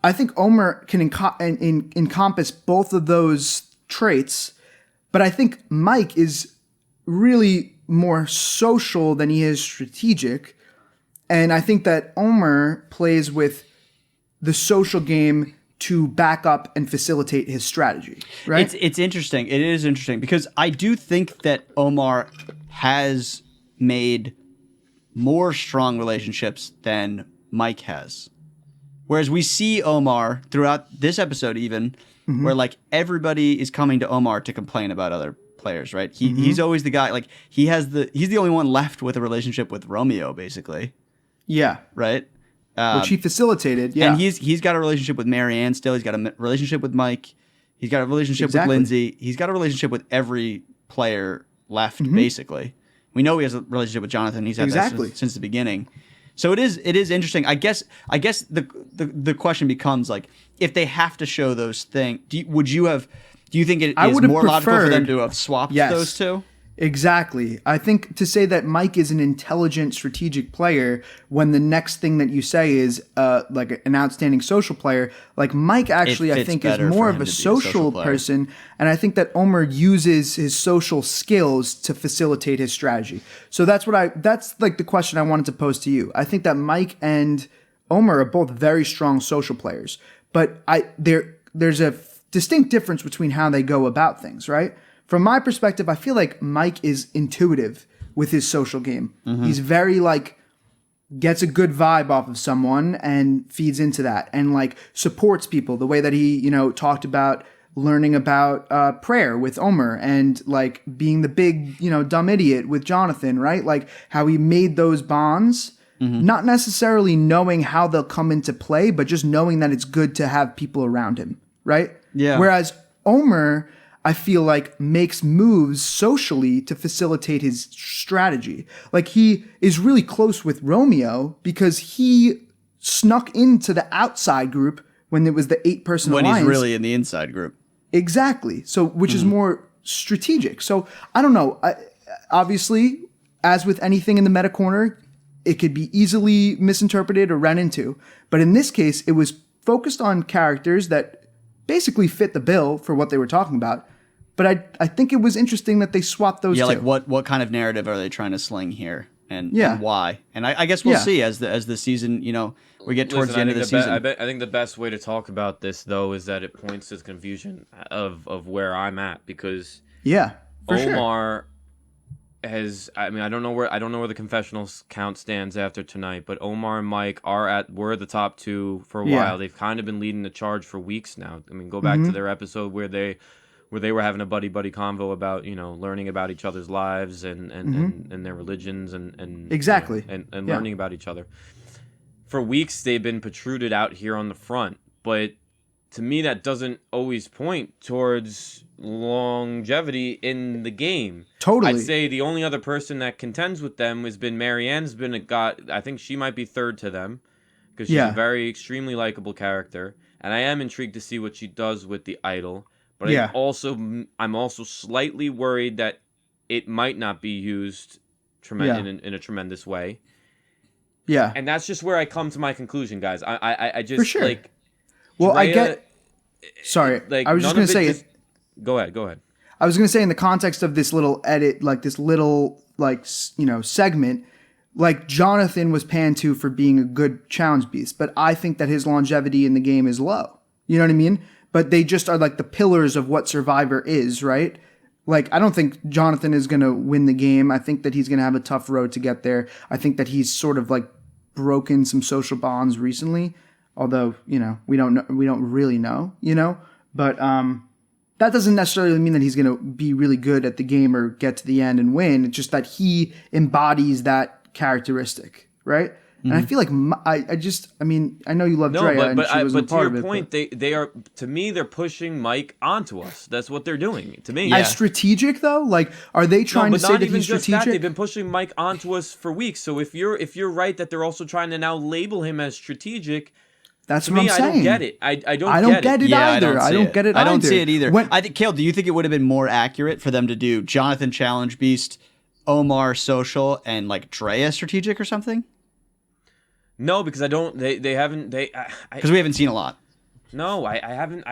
I think Omer can encompass both of those traits, but I think Mike is really more social than he is strategic. And I think that Omer plays with the social game to back up and facilitate his strategy, right? It's interesting. It is interesting because I do think that Omar has made more strong relationships than Mike has. Whereas we see Omar throughout this episode even, where like everybody is coming to Omar to complain about other players, right? He's always the guy, like he's the only one left with a relationship with Romeo, basically. Yeah. Right? Which he facilitated, yeah. And he's got a relationship with Marianne still. He's got a relationship with Mike. He's got a relationship with Lindsay. He's got a relationship with every player left, basically. We know he has a relationship with Jonathan. He's had that since the beginning. So it is interesting. I guess the question becomes like, if they have to show those things, do you think it is more logical for them to have swapped those two? Exactly. I think to say that Mike is an intelligent strategic player when the next thing that you say is like an outstanding social player, like Mike actually I think is more of a social person, and I think that Omer uses his social skills to facilitate his strategy. So that's like the question I wanted to pose to you. I think that Mike and Omer are both very strong social players, but there's a distinct difference between how they go about things, right? From my perspective, I feel like Mike is intuitive with his social game. He's very gets a good vibe off of someone and feeds into that and supports people the way that he, talked about learning about prayer with Omer and being the big, dumb idiot with Jonathan, right? Like how he made those bonds, not necessarily knowing how they'll come into play, but just knowing that it's good to have people around him, right? Yeah. Whereas Omer, I feel like makes moves socially to facilitate his strategy. Like he is really close with Romeo because he snuck into the outside group when there was the 8-person alliance. When he's really in the inside group. Exactly. So, which is more strategic. So I don't know. Obviously, as with anything in the meta corner, it could be easily misinterpreted or ran into. But in this case, it was focused on characters that basically fit the bill for what they were talking about. But I think it was interesting that they swapped those two. Yeah, like what kind of narrative are they trying to sling here, and why? And I guess we'll see as the season, we get towards the end of the season. I think the best way to talk about this though is that it points to the confusion of where I'm at because Omar has. I mean, I don't know where the confessionals count stands after tonight, but Omar and Mike were the top two for a while. They've kind of been leading the charge for weeks now. I mean, go back to their episode where they were having a buddy convo about learning about each other's lives and their religions and exactly and learning about each other. For weeks they've been protruded out here on the front, but to me that doesn't always point towards longevity in the game. Totally. I'd say the only other person that contends with them has been Marianne's been I think she might be third to them because she's a very extremely likable character, and I am intrigued to see what she does with the idol. But I'm also slightly worried that it might not be used in a tremendous way. Yeah. And that's just where I come to my conclusion, guys. I just for sure. Drea, I get. Sorry, I was just gonna say. Go ahead. I was gonna say in the context of this little edit, this little segment, like Jonathan was panned to for being a good challenge beast, but I think that his longevity in the game is low. You know what I mean? But they just are like the pillars of what Survivor is, right? Like, I don't think Jonathan is going to win the game. I think that he's going to have a tough road to get there. I think that he's sort of like broken some social bonds recently, although, you know, we don't really know, you know, but that doesn't necessarily mean that he's going to be really good at the game or get to the end and win. It's just that he embodies that characteristic, right? And I feel like I know you love Drea, and she wasn't to part your of it. point, they are, to me, they're pushing Mike onto us. That's what they're doing to me. As strategic though, like, are they trying to say that he's strategic? They've been pushing Mike onto us for weeks. So if you're right that they're also trying to now label him as strategic, That's to what me, I'm saying. I don't get it. I don't get it. Yeah, either. I don't get it. I don't either. see it either. When- I think, Kale, do you think it would have been more accurate for them to do Jonathan Challenge Beast, Omar Social, and like Drea Strategic or something? No, because I don't. They haven't. Because we haven't seen a lot. No, I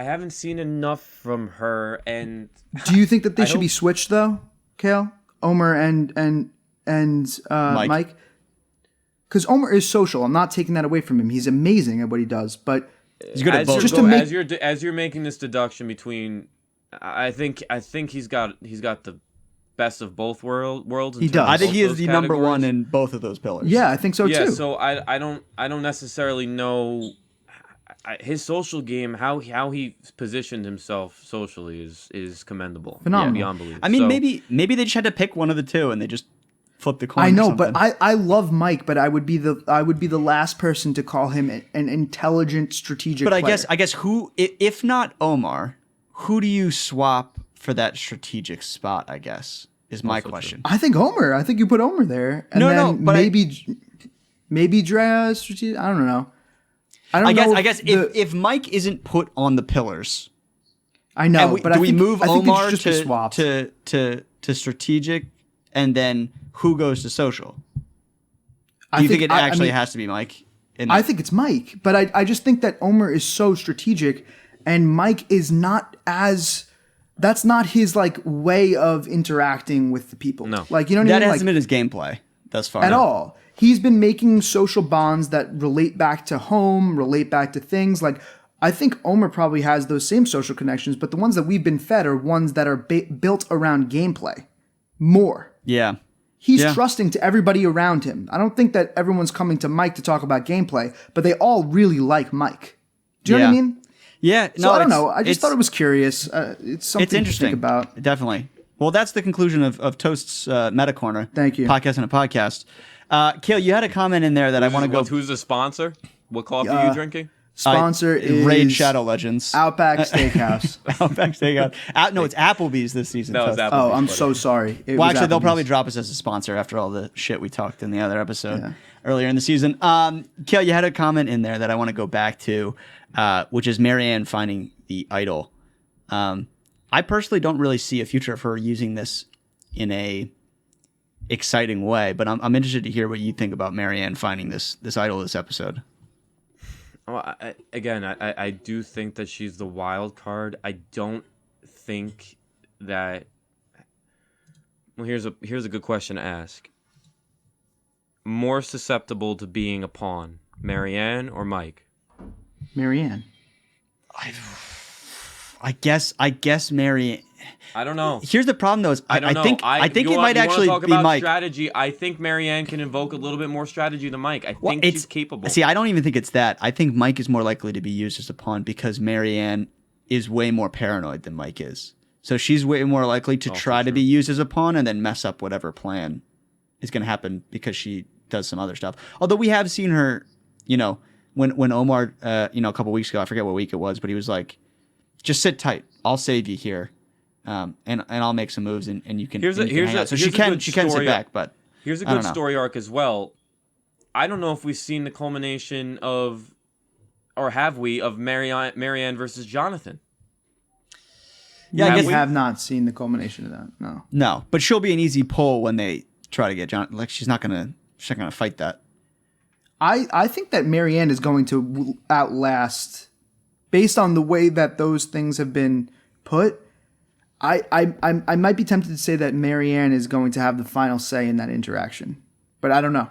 haven't seen enough from her. And Do you think that they I should be hope- switched though, Kale? Omar and Mike? Because Omar is social. I'm not taking that away from him. He's amazing at what he does. But He's good at both. Just to make- as you're making this deduction between, I think he's got the best of both worlds. He does. I think he is those the number categories. one in both of those pillars. yeah, I think so Yeah, too. so I don't necessarily know his social game, how he positioned himself socially is commendable. Phenomenal. Beyond belief. I mean, So- maybe they just had to pick one of the two, and they just flipped the coin. I or know, something. but I love Mike, but I would be the last person to call him an intelligent, strategic. But player. I guess who, if not Omar, who do you swap for that strategic spot? I guess is my question. I think Omar. I think you put Omar there, and No, then but maybe Drea strategic. I don't know. I guess if Mike isn't put on the pillars, I know, and but do we move I think they should Omar just be swapped. to strategic, and then who goes to social? Do I you think it I actually mean, has to be Mike? I think it's Mike, but I just think that Omar is so strategic, and Mike is not as. That's not his like way of interacting with the people. No. Like, you know what that I mean? hasn't Like, been his gameplay thus far at all. He's been making social bonds that relate back to home, relate back to things. Like, I think Omar probably has those same social connections, but the ones that we've been fed are ones that are built around gameplay more. Yeah. He's Yeah. trusting to everybody around him. I don't think that everyone's coming to Mike to talk about gameplay, but they all really like Mike. Do you know what I Yeah. mean? Yeah. So I don't know. I just thought it was curious. It's something It's interesting to think about. Definitely. Well, that's the conclusion of Toast's Meta Corner. Thank you. Podcast and a podcast. Kale, you had a comment in there that I want to go. Who's the sponsor? What coffee are you drinking? Sponsor is Raid Shadow Legends. Outback Steakhouse. Outback Steakhouse. No, it's Applebee's this season. No, it's Toast. Applebee's. Oh, I'm buddy. so sorry. It Well, was actually, they'll Applebee's. probably drop us as a sponsor after all the shit we talked in the other episode earlier in the season. Kale, you had a comment in there that I want to go back to, which is Marianne finding the idol. I personally don't really see a future of her using this in a exciting way, but I'm interested to hear what you think about Marianne finding this idol this episode. Well, I do think that she's the wild card. I don't think that. Well, here's a good question to ask. More susceptible to being a pawn, Marianne or Mike? Marianne. I guess Marianne. I don't know. Here's the problem, though. Is I don't know. I think you it want- might you wanna actually talk be about Mike. strategy. I think Marianne can invoke a little bit more strategy than Mike. I Well, think she's capable. See, I don't even think it's that. I think Mike is more likely to be used as a pawn because Marianne is way more paranoid than Mike is. So she's way more likely to try to be used as a pawn and then mess up whatever plan is going to happen because she does some other stuff. Although we have seen her, when Omar, a couple weeks ago, I forget what week it was, but he was like, just sit tight. I'll save you here. And I'll make some moves and you can. Here's and you can hang out. So she can sit back, but here's a I don't good know. story arc as well. I don't know if we've seen the culmination of, or have we, of Marianne versus Jonathan. Yeah, I I guess have not seen the culmination of that. No. no, but she'll be an easy pull when they try to get John. Like she's not gonna fight that. I think that Marianne is going to outlast, based on the way that those things have been put. I might be tempted to say that Marianne is going to have the final say in that interaction, but I don't know.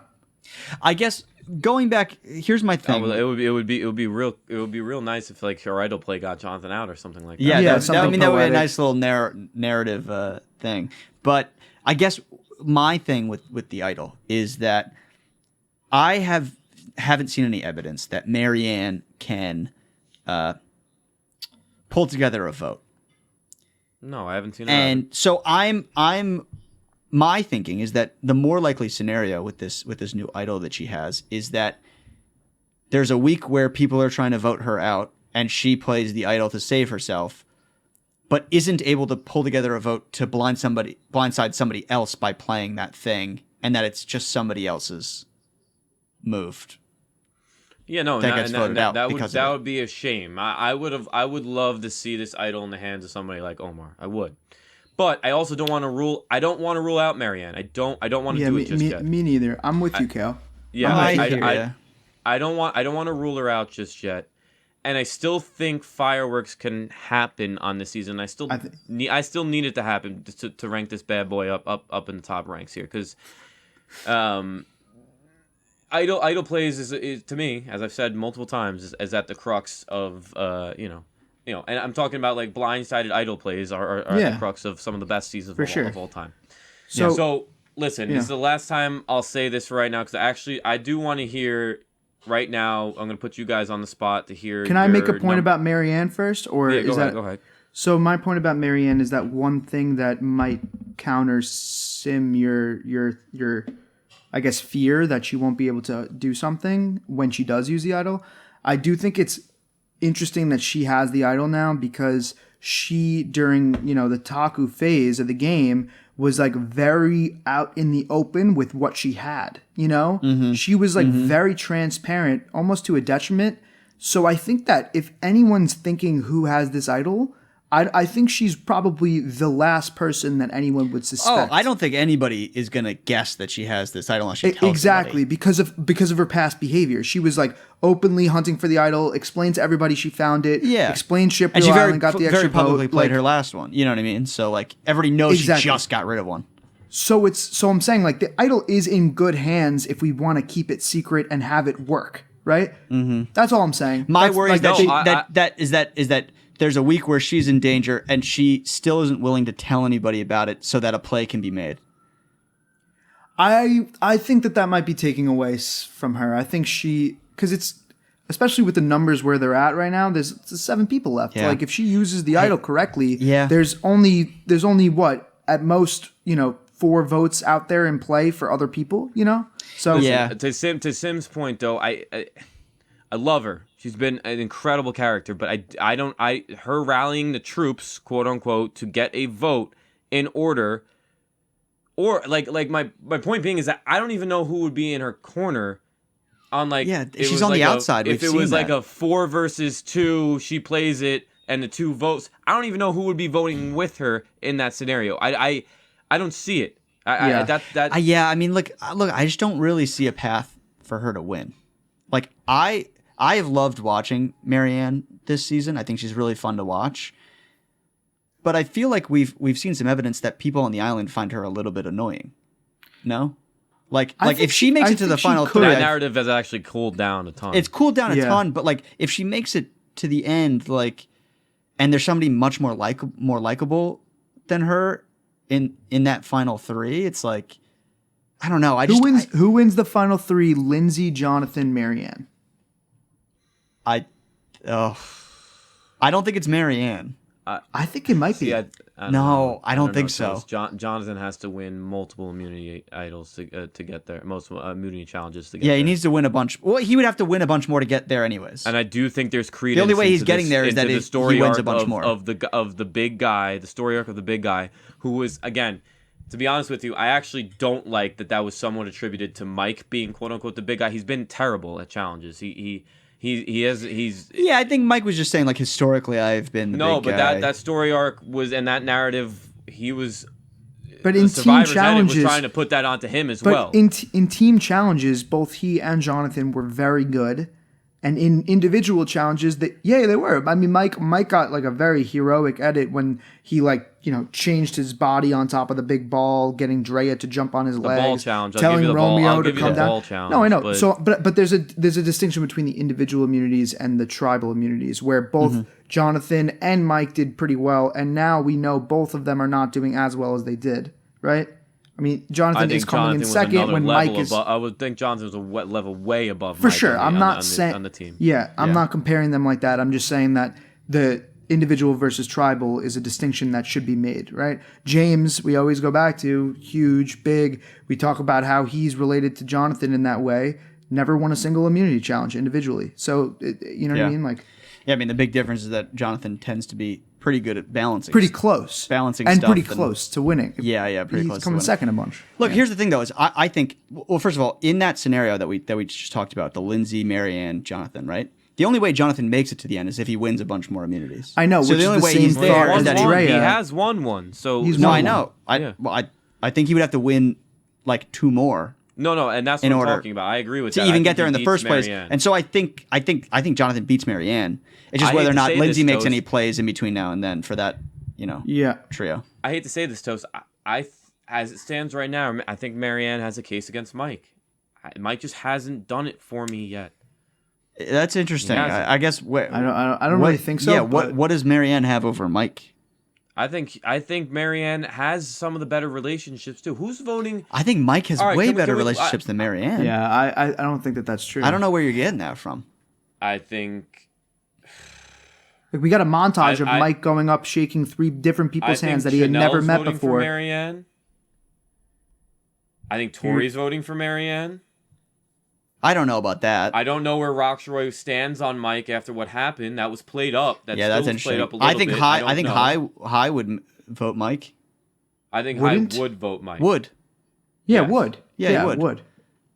I guess going back, here's my thing. It would be real nice if like her idol play got Jonathan out or something like that. Yeah, Yeah, that would be something a nice little narrative thing. But I guess my thing with the idol is that I haven't seen any evidence that Marianne can pull together a vote. No, I haven't seen it. And so my thinking is that the more likely scenario with this new idol that she has is that there's a week where people are trying to vote her out and she plays the idol to save herself, but isn't able to pull together a vote to blindside somebody else by playing that thing, and that it's just somebody else's moved. Yeah, no, that gets voted out that would be a shame. I would love to see this idol in the hands of somebody like Omar. I would. But I also don't want to rule. I don't want to rule out Marianne. I don't want to do it just yet. Me neither. I'm with you, Kale. Yeah, I don't want to rule her out just yet. And I still think fireworks can happen on this season. I still need it to happen to rank this bad boy up in the top ranks here, because idol plays is to me, as I've said multiple times, is at the crux of and I'm talking about like blindsided idol plays are at the crux of some of the best seasons of all time. So listen, this is the last time I'll say this right now, because I do want to hear right now. I'm going to put you guys on the spot to hear. Can I make a point about Marianne first, or go ahead. So my point about Marianne is that one thing that might counter Sim your I guess fear that she won't be able to do something when she does use the idol. I do think it's interesting that she has the idol now, because she, during the Taku phase of the game, was like very out in the open with what she had. She was like very transparent, almost to a detriment. So I think that if anyone's thinking who has this idol, I think she's probably the last person that anyone would suspect. Oh, I don't think anybody is gonna guess that she has this idol unless she tells exactly somebody. because of her past behavior. She was like openly hunting for the idol, explained to everybody she found it. Yeah, explained Ship and she Island, got the extra very publicly vote, played her last one. You know what I mean? So like everybody knows she just got rid of one. So I'm saying like the idol is in good hands if we want to keep it secret and have it work, right? Mm-hmm. That's all I'm saying. My worry is that there's a week where she's in danger and she still isn't willing to tell anybody about it so that a play can be made. I think that might be taking away from her. I think because it's, especially with the numbers where they're at right now, there's 7 people left. Yeah. Like if she uses the idol correctly, there's only what, at most, 4 votes out there in play for other people, So to Sim's point though, I love her. She's been an incredible character, but her rallying the troops, quote unquote, to get a vote in order, or like my point being is that I don't even know who would be in her corner on she's on the outside. If it was like a 4 versus 2, she plays it and the 2 votes. I don't even know who would be voting with her in that scenario. I don't see it. I mean, look, I just don't really see a path for her to win. Like I have loved watching Marianne this season. I think she's really fun to watch. But I feel like we've seen some evidence that people on the island find her a little bit annoying. No? Like if she makes it to the final 3, that narrative has actually cooled down a ton. It's cooled down a ton, but like if she makes it to the end, like, and there's somebody much more likable than her in that final 3, it's like, I don't know. Who wins the final 3? Lindsay, Jonathan, Marianne. I don't think it's Marianne. I think it might be. I don't think so. Jonathan has to win multiple immunity idols to get there. Most immunity challenges to get there. Yeah, he needs to win a bunch. Well, he would have to win a bunch more to get there anyways. And I do think there's credence. The only way he's getting there is that he wins a bunch more. Of the big guy, the story arc of the big guy, who was, again, to be honest with you, I actually don't like that was somewhat attributed to Mike being quote unquote the big guy. He's been terrible at challenges. He's I think Mike was just saying like historically I've been the big guy. No, but that story arc was, and that narrative, he was. But in team challenges, was trying to put that onto him as but well. In team challenges, both he and Jonathan were very good, And in individual challenges, they were. I mean, Mike got like a very heroic edit when he changed his body on top of the big ball, getting Drea to jump on his legs. Ball challenge. I'll telling give you the Romeo ball. I'll to give you come the down. ball challenge. No, I know. But... So, but there's a distinction between the individual immunities and the tribal immunities, where both Jonathan and Mike did pretty well, and now we know both of them are not doing as well as they did. Right? I mean, Jonathan is coming in second when Mike is. I would think Jonathan was a level way above. For Mike sure, I'm not saying on the team. Yeah, I'm not comparing them like that. I'm just saying that the individual versus tribal is a distinction that should be made, right? James, we always go back to, huge, big. We talk about how he's related to Jonathan in that way. Never won a single immunity challenge individually. So, you know what I mean? Like, yeah, I mean, the big difference is that Jonathan tends to be pretty good at balancing. Pretty close. Balancing and stuff. Pretty close to winning. Yeah, pretty close. He's coming second a bunch. Look, here's the thing, though, is I think, well, first of all, in that scenario that we just talked about, the Lindsay, Marianne, Jonathan, right? The only way Jonathan makes it to the end is if he wins a bunch more immunities. I know, so which the only is the way same he's thought there as is that Drea. He has won one. So He's no, won I know. I think he would have to win like 2 more. No, and that's what I'm talking about. I agree with that. To even get there in the first place. And so I think Jonathan beats Marianne. It's just whether or not Lindsay makes any plays in between now and then for that, trio. I hate to say this, Toast. I as it stands right now, I think Marianne has a case against Mike. Mike just hasn't done it for me yet. That's interesting. I guess. I don't really think so. Yeah. What does Marianne have over Mike? I think Marianne has some of the better relationships too. Who's voting? I think Mike has way better relationships than Marianne. Yeah, I don't think that's true. I don't know where you're getting that from. I think like we got a montage of Mike going up, shaking 3 different people's hands that he had never met before. For Marianne. I think Tori's voting for Marianne. I don't know about that. I don't know where Roxroy stands on Mike after what happened. That was played up. That's interesting. Played up a little bit. I think High would vote Mike. I think High would vote Mike. Would. Yeah, would. Yeah, he would.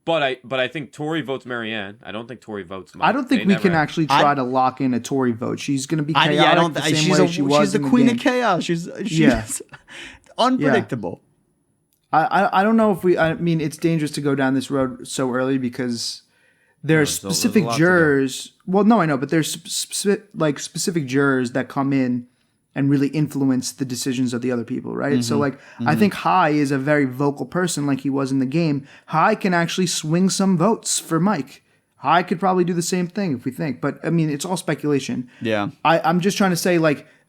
But I think Tori votes Marianne. I don't think Tori votes Mike. I don't think we can actually try to lock in a Tori vote. She's going to be chaotic the same way she was She's the queen of chaos. She's unpredictable. I don't know if I mean, it's dangerous to go down this road so early because there's specific jurors. Well, no, I know, but there's specific jurors that come in and really influence the decisions of the other people, right? So, I think High is a very vocal person like he was in the game. High can actually swing some votes for Mike. High could probably do the same thing if we think. But, I mean, it's all speculation. Yeah. I'm just trying to say,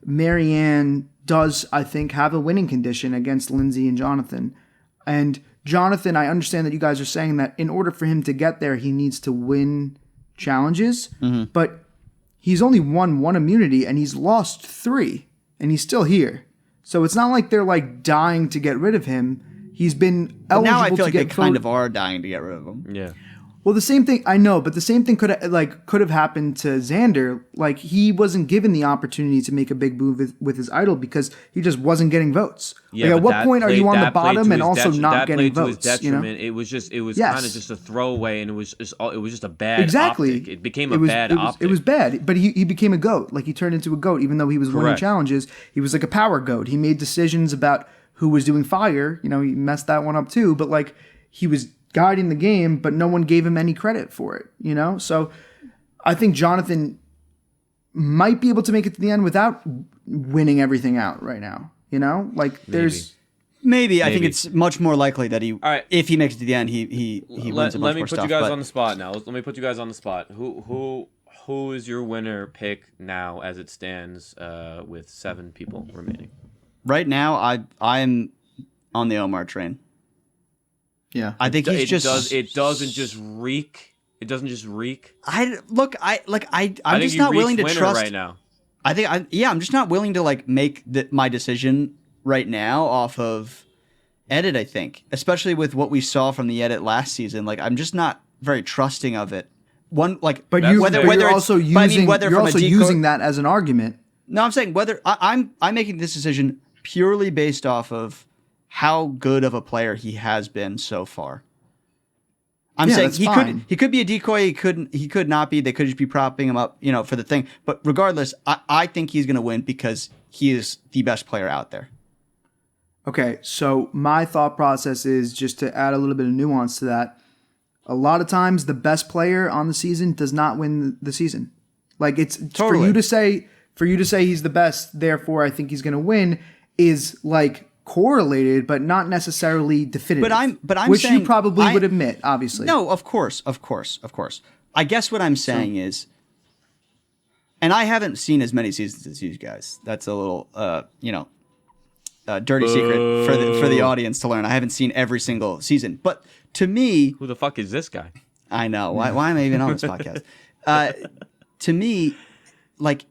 Marianne does, I think, have a winning condition against Lindsay and Jonathan. And Jonathan, I understand that you guys are saying that in order for him to get there, he needs to win challenges. But he's only won 1 immunity and he's lost 3. And he's still here. So it's not like they're dying to get rid of him. He's been eligible now I feel to like get they kind of are dying to get rid of him. Yeah. Well, the same thing, I know, but the same thing could have happened to Xander. He wasn't given the opportunity to make a big move with his idol because he just wasn't getting votes. Yeah, at what point are you on the bottom and also not getting votes? To his detriment. It was kind of just a throwaway, and it was just a bad optic. It became a bad optic. It was bad, but he became a goat. He turned into a goat, even though he was winning challenges. He was like a power goat. He made decisions about who was doing fire. He messed that one up too. But he was guiding the game, but no one gave him any credit for it, So I think Jonathan might be able to make it to the end without winning everything out right now, there's... Maybe. I think it's much more likely that if he makes it to the end, he wins a bunch more stuff. Let me put you guys on the spot now. Let me put you guys on the spot. Who is your winner pick now as it stands with 7 people remaining? Right now, I'm on the Omar train. Yeah, I think he's It doesn't just reek. It doesn't just reek. I'm just not willing to trust right now. I'm just not willing to make my decision right now off of edit. I think, especially with what we saw from the edit last season, I'm just not very trusting of it. You're also using that as an argument. No, I'm saying whether I'm making this decision purely based off of how good of a player he has been so far. I'm saying he could be a decoy, he could not be. They could just be propping him up, for the thing. But regardless, I think he's going to win because he is the best player out there. Okay, so my thought process is just to add a little bit of nuance to that. A lot of times, the best player on the season does not win the season. Like it's Totally. for you to say he's the best, therefore I think he's going to win is like correlated, but not necessarily definitive. But I'm which saying, you probably would admit, obviously. No, of course. I guess what I'm saying is, and I haven't seen as many seasons as you guys. That's a little, dirty secret for the audience to learn. I haven't seen every single season, but to me, Who the fuck is this guy? I know why am I even on this podcast? To me, like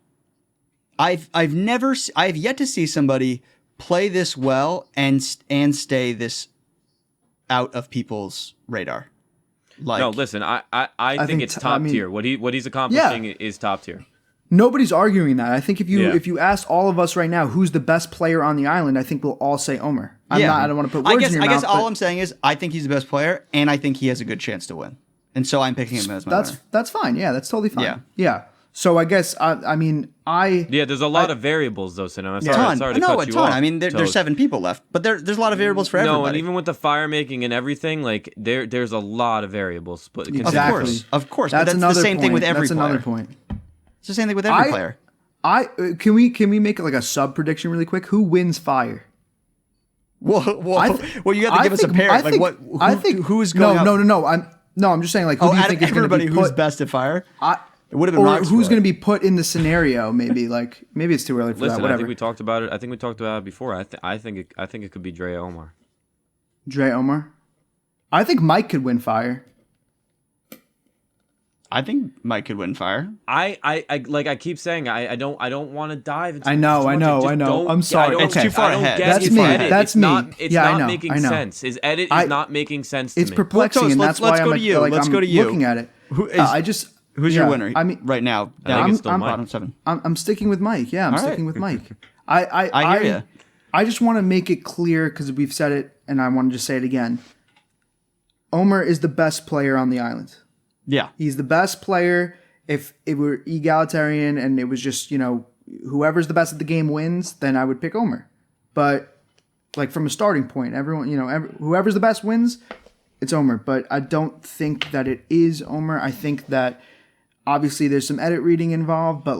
I've yet to see somebody play this well and stay this out of people's radar. Like, No, listen, I think think it's t- top I mean- tier. What he's accomplishing is top tier. Nobody's arguing that. I think if Yeah. you asked all of us right now who's the best player on the island, I think we'll all say Omer. I don't want to put words in your I guess mouth. all but I'm saying is I think he's the best player, and I think he has a good chance to win, and so I'm picking him as my winner. that's fine. Yeah, that's totally fine. Yeah. So I guess Yeah, there's a lot of variables though, Cinema. A ton. Sorry to No, cut a you ton. off, I mean, there's Toad. 7 people left, but there's a lot of variables for everybody. No, and even with the fire making and everything, like there's a lot of variables. But Exactly. Of course, but that's the same thing with every That's player. another point. It's the same thing with every player. Can we make it like a sub prediction really quick? Who wins fire? Well, you have to give us a pair. Who's going up? No, I'm just saying like who do you out think of is going to everybody be who's put? best at fire? It would have been Or Rock's who's score. going to be put in the scenario? Maybe like maybe it's too early for Listen, that. I Whatever. think we talked about it. I think we talked about it before. I think it could be Dre Omar. Dre Omar. I think Mike could win fire. I think Mike could win fire. I keep saying I don't want to dive into I know. I'm sorry. It's too far ahead. That's His me. edit. That's It's me. not, it's Yeah, I not know, making I know. sense. His edit is not making sense to It's me. perplexing, and Let's that's why go I'm to you. like Let's I'm go to you. looking at it. Who is- Who's your winner? I mean, right now, I think it's still Mike. bottom 7. I'm sticking with Mike. Yeah, I'm All right. sticking with Mike. I hear ya. I just want to make it clear because we've said it, and I want to just say it again. Omer is the best player on the island. Yeah. He's the best player. If it were egalitarian and it was just, whoever's the best at the game wins, then I would pick Omer. But like from a starting point, everyone, whoever's the best wins, it's Omer. But I don't think that it is Omer. I think that obviously there's some edit reading involved, but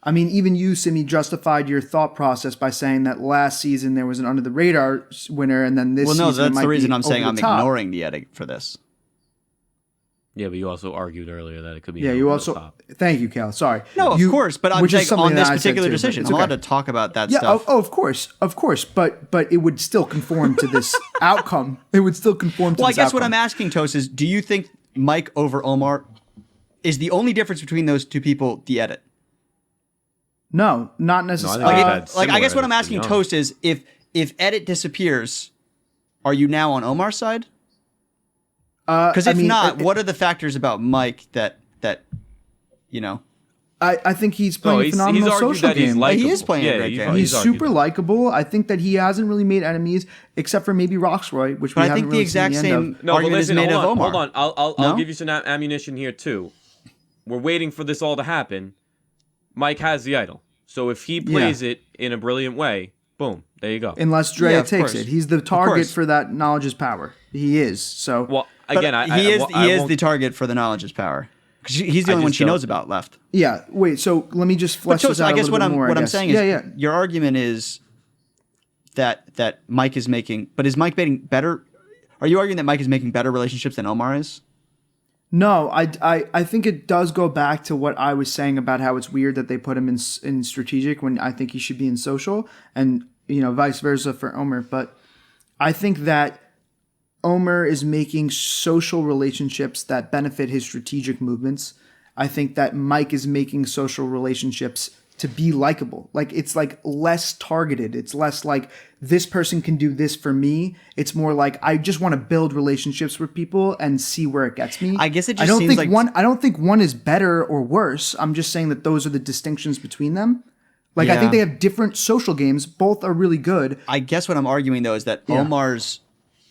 even you, Simi, justified your thought process by saying that last season there was an under the radar winner, and then this season that's might the reason be I'm saying over I'm the top. ignoring the edit for this. Yeah, but you also argued earlier that it could be. Yeah, over you the also. top. Thank you, Cal. Sorry. No, of course, but I'm which is saying something on this that I said particular too, but decision, it's I'm allowed okay. to talk about that Yeah, stuff. of course, but it would still conform to this outcome. It would still conform to Well, I this guess what outcome. I'm asking, Toast, is do you think Mike over Omar is the only difference between those two people the edit? No, not No, necessarily. I think Like, I've had I guess similar what I'm edits, to be asking honest. Toast is if edit disappears, are you now on Omar's side? Because if not, what are the factors about Mike that I think he's playing a he's phenomenal argued social that he's game. likable. He is playing a great game. He's argued super that. likable. I think that he hasn't really made enemies except for maybe Roxroy, which we But I haven't think the really exact seen the end same of. No, but argument listen, is made hold of on, Omar. hold on. I'll No? give you some ammunition here too. We're waiting for this all to happen. Mike has the idol, so if he plays it in a brilliant way, boom, there you go. Unless Dre Yeah, of takes course. it, he's the target course. for that knowledge is power. He is. So Well, But again, he is won't- the target for the knowledge is power. 'Cause he's the only one just she don't- knows about left. yeah. Wait. So let me just But flesh Toast, this out I a guess little what bit I'm more. what I I'm guess. saying is yeah. your argument is that Mike is making, but is Mike making better? Are you arguing that Mike is making better relationships than Omar is? No, I think it does go back to what I was saying about how it's weird that they put him in strategic when I think he should be in social, and vice versa for Omer. But I think that Omer is making social relationships that benefit his strategic movements. I think that Mike is making social relationships to be likable. Like it's like less targeted. It's less like this person can do this for me. It's more like I just want to build relationships with people and see where it gets me. I guess it just I don't seems think like- one. I don't think one is better or worse. I'm just saying that those are the distinctions between them. Like I Yeah. think they have different social games. Both are really good. I guess what I'm arguing though is that Yeah. Omar's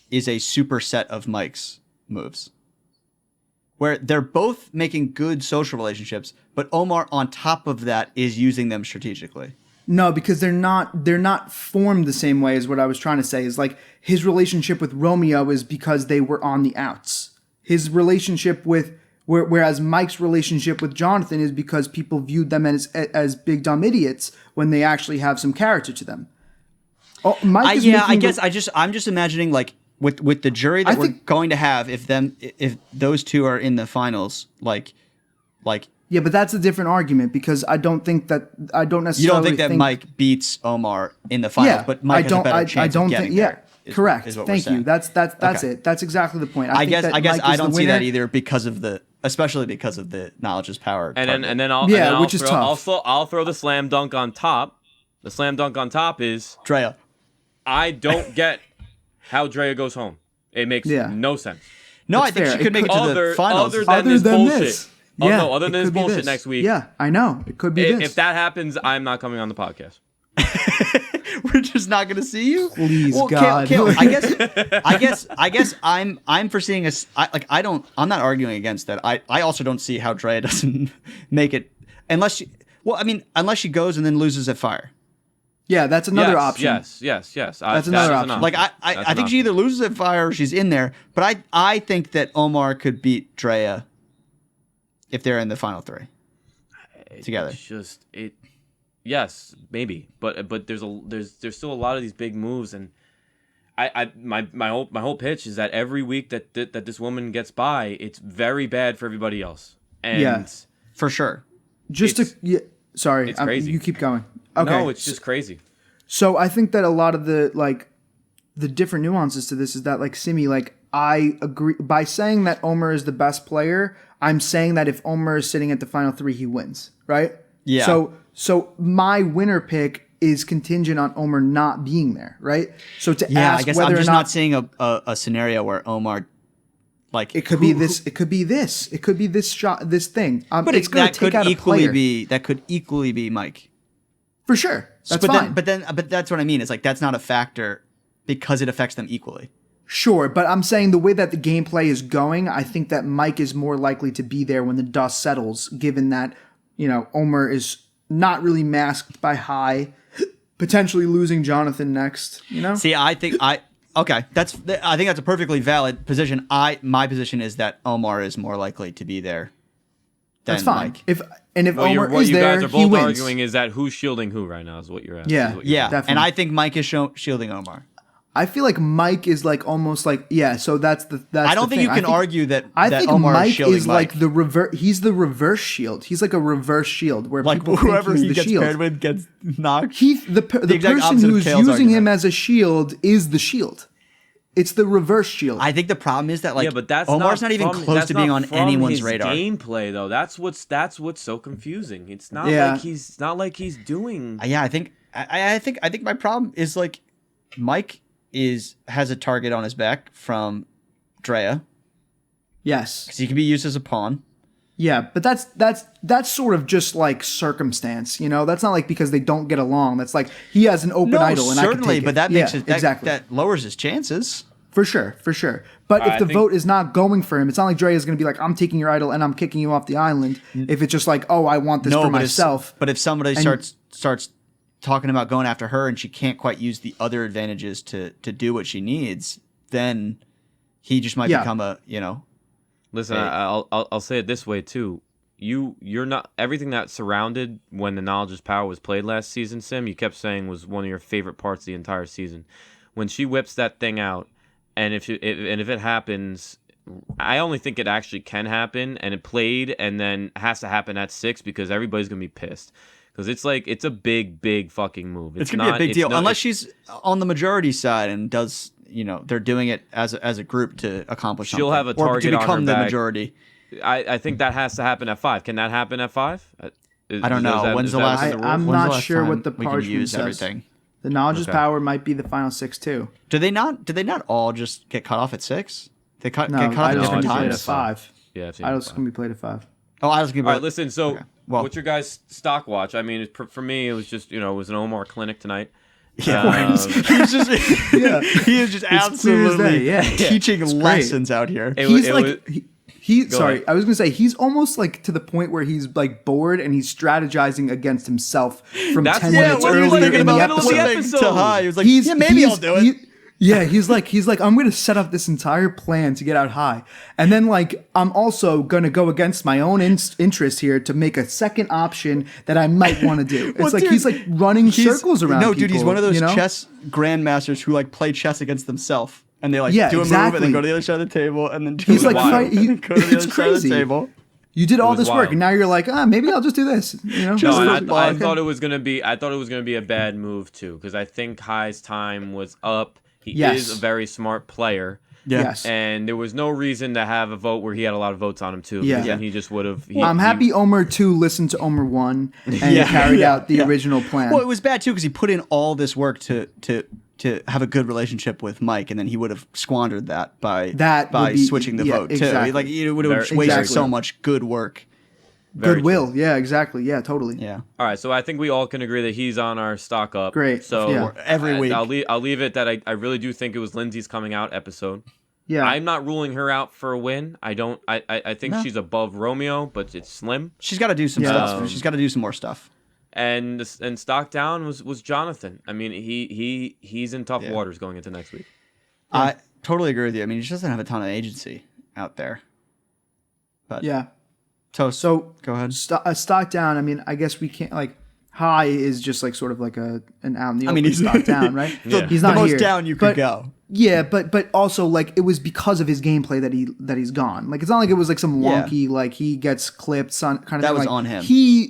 is a superset of Mike's moves, where they're both making good social relationships, but Omar on top of that is using them strategically. No, because they're not formed the same way as what I was trying to say. Is like his relationship with Romeo is because they were on the outs. his relationship with whereas Mike's relationship with Jonathan is because people viewed them as big dumb idiots when they actually have some character to them. Oh, Mike is I'm just imagining like with the jury that we're going to have if those two are in the finals, like. Yeah, but that's a different argument because I don't necessarily. You don't think that Mike beats Omar in the finals, Yeah, but Mike has a better chance of getting there. Correct. Is what Thank we're you. saying. That's it. That's exactly the point. I guess Mike I is don't the see that winner. either especially because of the knowledge is power. And then I'll which is tough. I'll throw the slam dunk on top. The slam dunk on top is Drea. I don't get how Drea goes home. It makes no sense. No, That's I think fair. she could make it to the finals. Other than this bullshit. this. Oh, Yeah, no, other it than this could be bullshit this. next week. Yeah, I know. It could be this. If that happens, I'm not coming on the podcast. We're just not going to see you. Please, well, God. Kale, I guess I'm foreseeing I'm not arguing against that. I also don't see how Drea doesn't make it unless she goes and then loses at fire. Yeah, that's another option. Yes. That's another option. Like I think she either loses at fire or she's in there. But I think that Omar could beat Drea if they're in the final three together. It's just it. Yes, maybe, but there's still a lot of these big moves, and my whole pitch is that every week that this woman gets by, it's very bad for everybody else. And for sure. Sorry, it's crazy. You keep going. Okay. No, it's just crazy. So I think that a lot of the different nuances to this is that Simi, I agree by saying that Omer is the best player. I'm saying that if Omer is sitting at the final three, he wins, right? Yeah. So my winner pick is contingent on Omer not being there, right? So to ask I guess whether I'm just or not seeing a scenario where Omar, it could be this, it could be this, it could be this shot, this thing. But it's going to take out a player. That could equally be Mike. For sure, that's fine. But that's what I mean. It's that's not a factor because it affects them equally. Sure, but I'm saying the way that the gameplay is going, I think that Mike is more likely to be there when the dust settles, given that, Omer is not really masked by High, potentially losing Jonathan next, See, I think that's a perfectly valid position. My position is that Omar is more likely to be there than that's fine. Mike. If Omer what is you there, guys are he both wins. arguing is that who's shielding who right now is what you're asking. Yeah, Definitely. And I think Mike is shielding Omar. I feel like Mike is almost so that's the I don't think you can argue that I think Omar Mike is shielding is Mike. the reverse. He's the reverse shield. He's like a reverse shield where people whoever think he's he the gets shield. paired with gets knocked. The exact person opposite of who's Kale's using him argument. as a shield is the shield. It's the reverse shield. I think the problem is that But that's Omar's not even close to being on anyone's his radar. Gameplay though, that's what's so confusing. It's not like he's doing. Yeah, I think my problem is Mike has a target on his back from Drea. Yes, because he can be used as a pawn. Yeah, but that's sort of just circumstance, That's not because they don't get along. That's he has an open idol, and certainly, I can take but it. that makes it exactly that lowers his chances. For sure. But if the vote is not going for him, it's not like Dre is going to be I'm taking your idol and I'm kicking you off the island. If it's just oh, I want this for myself. But if somebody starts talking about going after her and she can't quite use the other advantages to do what she needs, then he just might become a. Listen, I'll say it this way too. You're not everything that surrounded when the Knowledge is Power was played last season, Sim. You kept saying was one of your favorite parts of the entire season. When she whips that thing out, and if it happens, I only think it actually can happen, and it played, and then has to happen at 6 because everybody's gonna be pissed. Because it's a big fucking move. It's gonna be a big deal unless she's on the majority side and does. They're doing it as a group to accomplish something. She'll have a target or to become on her the back. majority. I think that has to happen at 5. Can that happen at 5? I don't know. When's the last? I'm not sure what the we can parchment use says. everything. The Knowledge is Power might be the final 6 too. Did they not all just get cut off at 6? They get cut off at Idols different can be played times. at 5. Yeah, Idols can be played at 5. Oh, I was going to be. All right, listen. So, okay. Well, what's your guys' stock watch? I mean, for me, it was just it was an Omar clinic tonight. Yeah, he was just he is just absolutely teaching lessons out here. Sorry, I was gonna say he's almost to the point where he's bored and he's strategizing against himself from 10 minutes what he was earlier thinking in the about episode. To High. He was like, maybe I'll do it. Yeah, he's like, I'm gonna set up this entire plan to get out high, and then like I'm also gonna go against my own interest here to make a second option that I might want to do. It's Well, like dude, he's like running circles around. No, dude, he's people, one of those you know? chess grandmasters who like play chess against themselves, and they like Yeah, do a move exactly. and then go to the other side of the table, and then do He's a like, move wild. and then go to the it's other side of crazy. the table. You did all was this work, wild. and now you're like, maybe I'll just do this. You know, No, Just and for I fun. thought it was gonna be. I thought it was gonna be a bad move too, because I think High's time was up. He Yes. is a very smart player, Yes. and there was no reason to have a vote where he had a lot of votes on him too. Yeah. because then he just would have. I'm happy Omer 2 listened to Omer 1 and Yeah. carried Yeah. out the original plan. Well, it was bad too because he put in all this work to have a good relationship with Mike, and then he would have squandered that by Would be- switching the yeah, vote too. exactly. Like it would have Very- wasted exactly. so much good work. Very Goodwill. true. Yeah, exactly. Yeah, totally. Yeah. All right, so I think we all can agree that he's on our stock up. Great. So Yeah. Every week. I'll leave it that I really do think it was Lindsay's coming out episode. Yeah. I'm not ruling her out for a win. I don't. I think she's above Romeo, but it's slim. She's got to do some Yeah, stuff. that's fair. She's got to do some more stuff. And stock down was Jonathan. I mean, he's in tough waters going into next week. I totally agree with you. I mean, he just doesn't have a ton of agency out there. But yeah. so go ahead. Stock down. I mean, I guess we can't like high is just like sort of like an out in the I mean, open he's stock down, right? Yeah. He's the not most here. down you could But- go. Yeah, but also like it was because of his gameplay that he's gone. Like it's not like it was like some Yeah. wonky like he gets clipped kind of That thing. was Like, on him.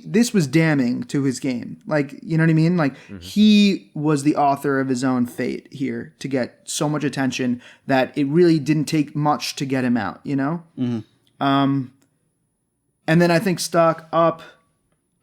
This was damning to his game. Like you know what I mean? Like he was the author of his own fate here to get so much attention that it really didn't take much to get him out. You know. And then I think stock up.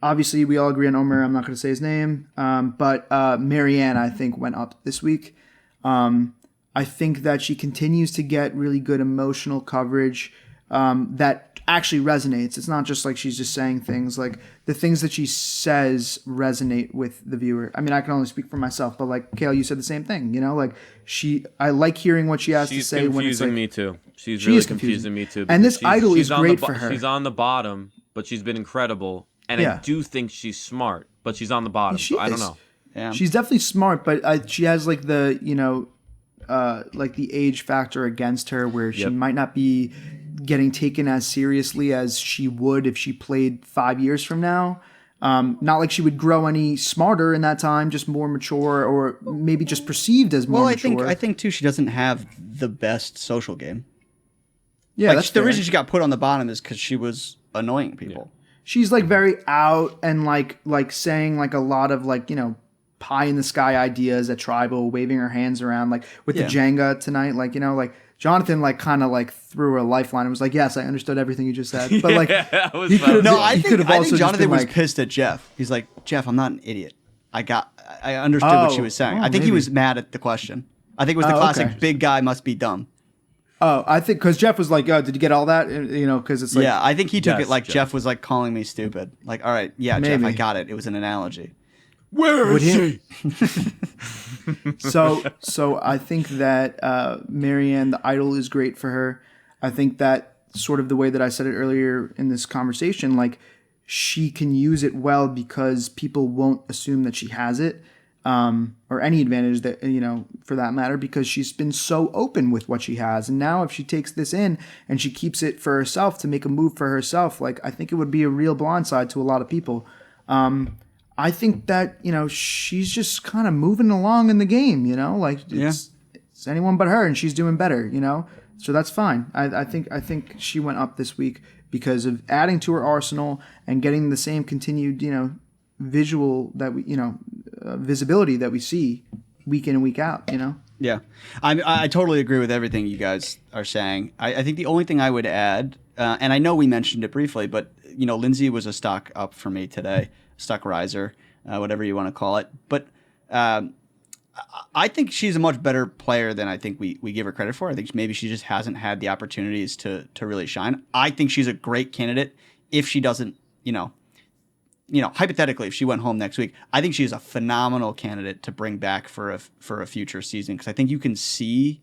Obviously, we all agree on Omer. I'm not going to say his name, but Marianne I think went up this week. I think that she continues to get really good emotional coverage that actually resonates. It's not just like she's just saying things. Like the things that she says resonate with the viewer. I mean, I can only speak for myself, but like Kale, you said the same thing. You know, like I like hearing what she has She's to say when it's confusing like, me too. She's She really is confusing. confusing me too. And because this idol is on great the for her. She's on the bottom, but she's been incredible, and Yeah. I do think she's smart, but she's on the bottom. She So I don't is. know. Yeah. She's definitely smart, but she has like the like the age factor against her, where she Yep. might not be getting taken as seriously as she would if she played 5 years from now. Not like she would grow any smarter in that time, just more mature, or maybe just perceived as more Well, mature. I think too, she doesn't have the best social game. yeah, Like, that's the fair. reason she got put on the bottom is because she was annoying people. She's like very out and like saying like a lot of like pie in the sky ideas at tribal, waving her hands around like with Yeah. the Jenga tonight, like like Jonathan like kind of like threw her a lifeline and was like, yes, I understood everything you just said, but like That was he fun. could've- No, he I think, could've I also think just Jonathan been was like- pissed at Jeff. He's like, Jeff, I'm not an idiot. I understood what she Oh, was saying. oh, I think he maybe. was mad at the question. I think it was the Oh, classic okay. big guy must be dumb. Oh, I think because Jeff was like, oh, did you get all that? Because it's like, Yeah, I think he took Yes, it like Jeff. Jeff was like calling me stupid. Like, all right, yeah, Jeff, I Maybe. got it. It was an analogy. Where Would is he- she? So I think that Marianne, the idol, is great for her. I think that sort of the way that I said it earlier in this conversation, like she can use it well because people won't assume that she has it, or any advantage that for that matter, because she's been so open with what she has. And now if she takes this in and she keeps it for herself to make a move for herself, like I think it would be a real blindside to a lot of people. I think that she's just kind of moving along in the game. Like it's anyone but her, and she's doing better. So that's fine. I think she went up this week because of adding to her arsenal and getting the same continued visual that we visibility that we see week in and week out. Yeah, I totally agree with everything you guys are saying. I think the only thing I would add, and I know we mentioned it briefly, but Lindsay was a stock up for me today, stock riser, whatever you want to call it. But I think she's a much better player than I think we give her credit for. I think maybe she just hasn't had the opportunities to really shine. I think she's a great candidate if she doesn't, hypothetically, if she went home next week, I think she's a phenomenal candidate to bring back for a future season, because I think you can see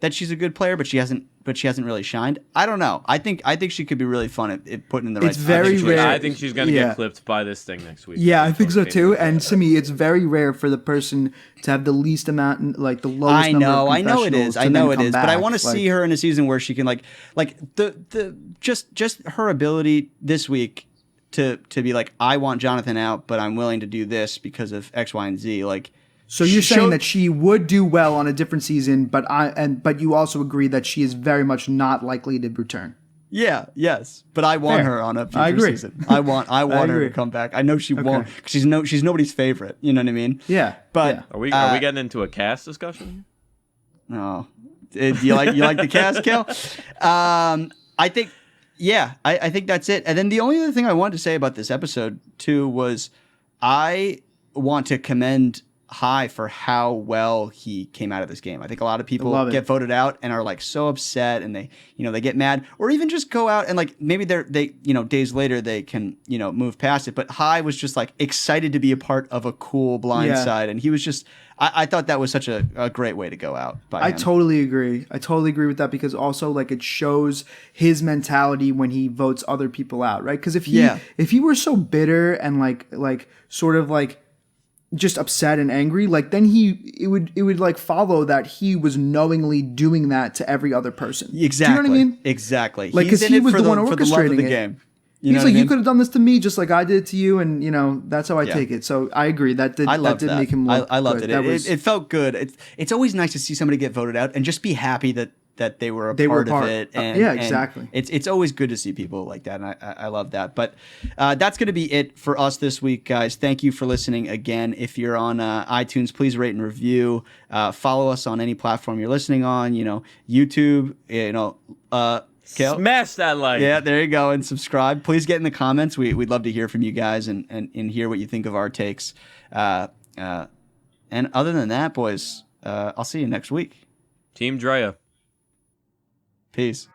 that she's a good player, but she hasn't really shined. I don't know. I think she could be really fun at putting in the right. It's very rare. I think she's gonna Yeah. get clipped by this thing next week. Yeah, I think so too. And Simi, it's very rare for the person to have the least amount, like the lowest. I number know of it is. confessionals I to know then it come is. But I back. want to see her in a season where she can like the just her ability this week to be like, I want Jonathan out, but I'm willing to do this because of X, Y, and Z. Like, So you're she saying showed- that she would do well on a different season, but you also agree that she is very much not likely to return. Yeah, yes, but I want Fair. her on a future I agree. season. I want her agree. to come back. I know she won't. 'Cause she's nobody's favorite. You know what I mean? Yeah, But yeah. Are we getting into a cast discussion? no, you like the cast kill? I think. Yeah, I think that's it. And then the only other thing I wanted to say about this episode too was I want to commend High for how well he came out of this game. I think a lot of people love it. get voted out and are like so upset and they get mad, or even just go out and like maybe they days later they can move past it. But High was just like excited to be a part of a cool blind Yeah. side, and he was just I thought that was such a great way to go out by I him. totally agree. I totally agree with that because also like it shows his mentality when he votes other people out, right? Because if he were so bitter and like sort of like just upset and angry, like then it would like follow that he was knowingly doing that to every other person. Exactly. Do you know what I mean? Exactly. Like, He's 'cause in he it was for the one for the love of orchestrating the it. game. He's know like, what I you mean? could have done this to me just like I did it to you, and that's how I take it. So I agree. That did I loved that did that. make him look I loved good. it. That was, It felt good. It's always nice to see somebody get voted out and just be happy that they were a They were part of part. it. Yeah, exactly. And it's always good to see people like that, and I love that. But that's going to be it for us this week, guys. Thank you for listening again. If you're on iTunes, please rate and review. Follow us on any platform you're listening on. YouTube. Kale? Smash that like. Yeah, there you go. And subscribe. Please get in the comments. We'd love to hear from you guys and hear what you think of our takes. And other than that, boys, I'll see you next week. Team Drea. Peace.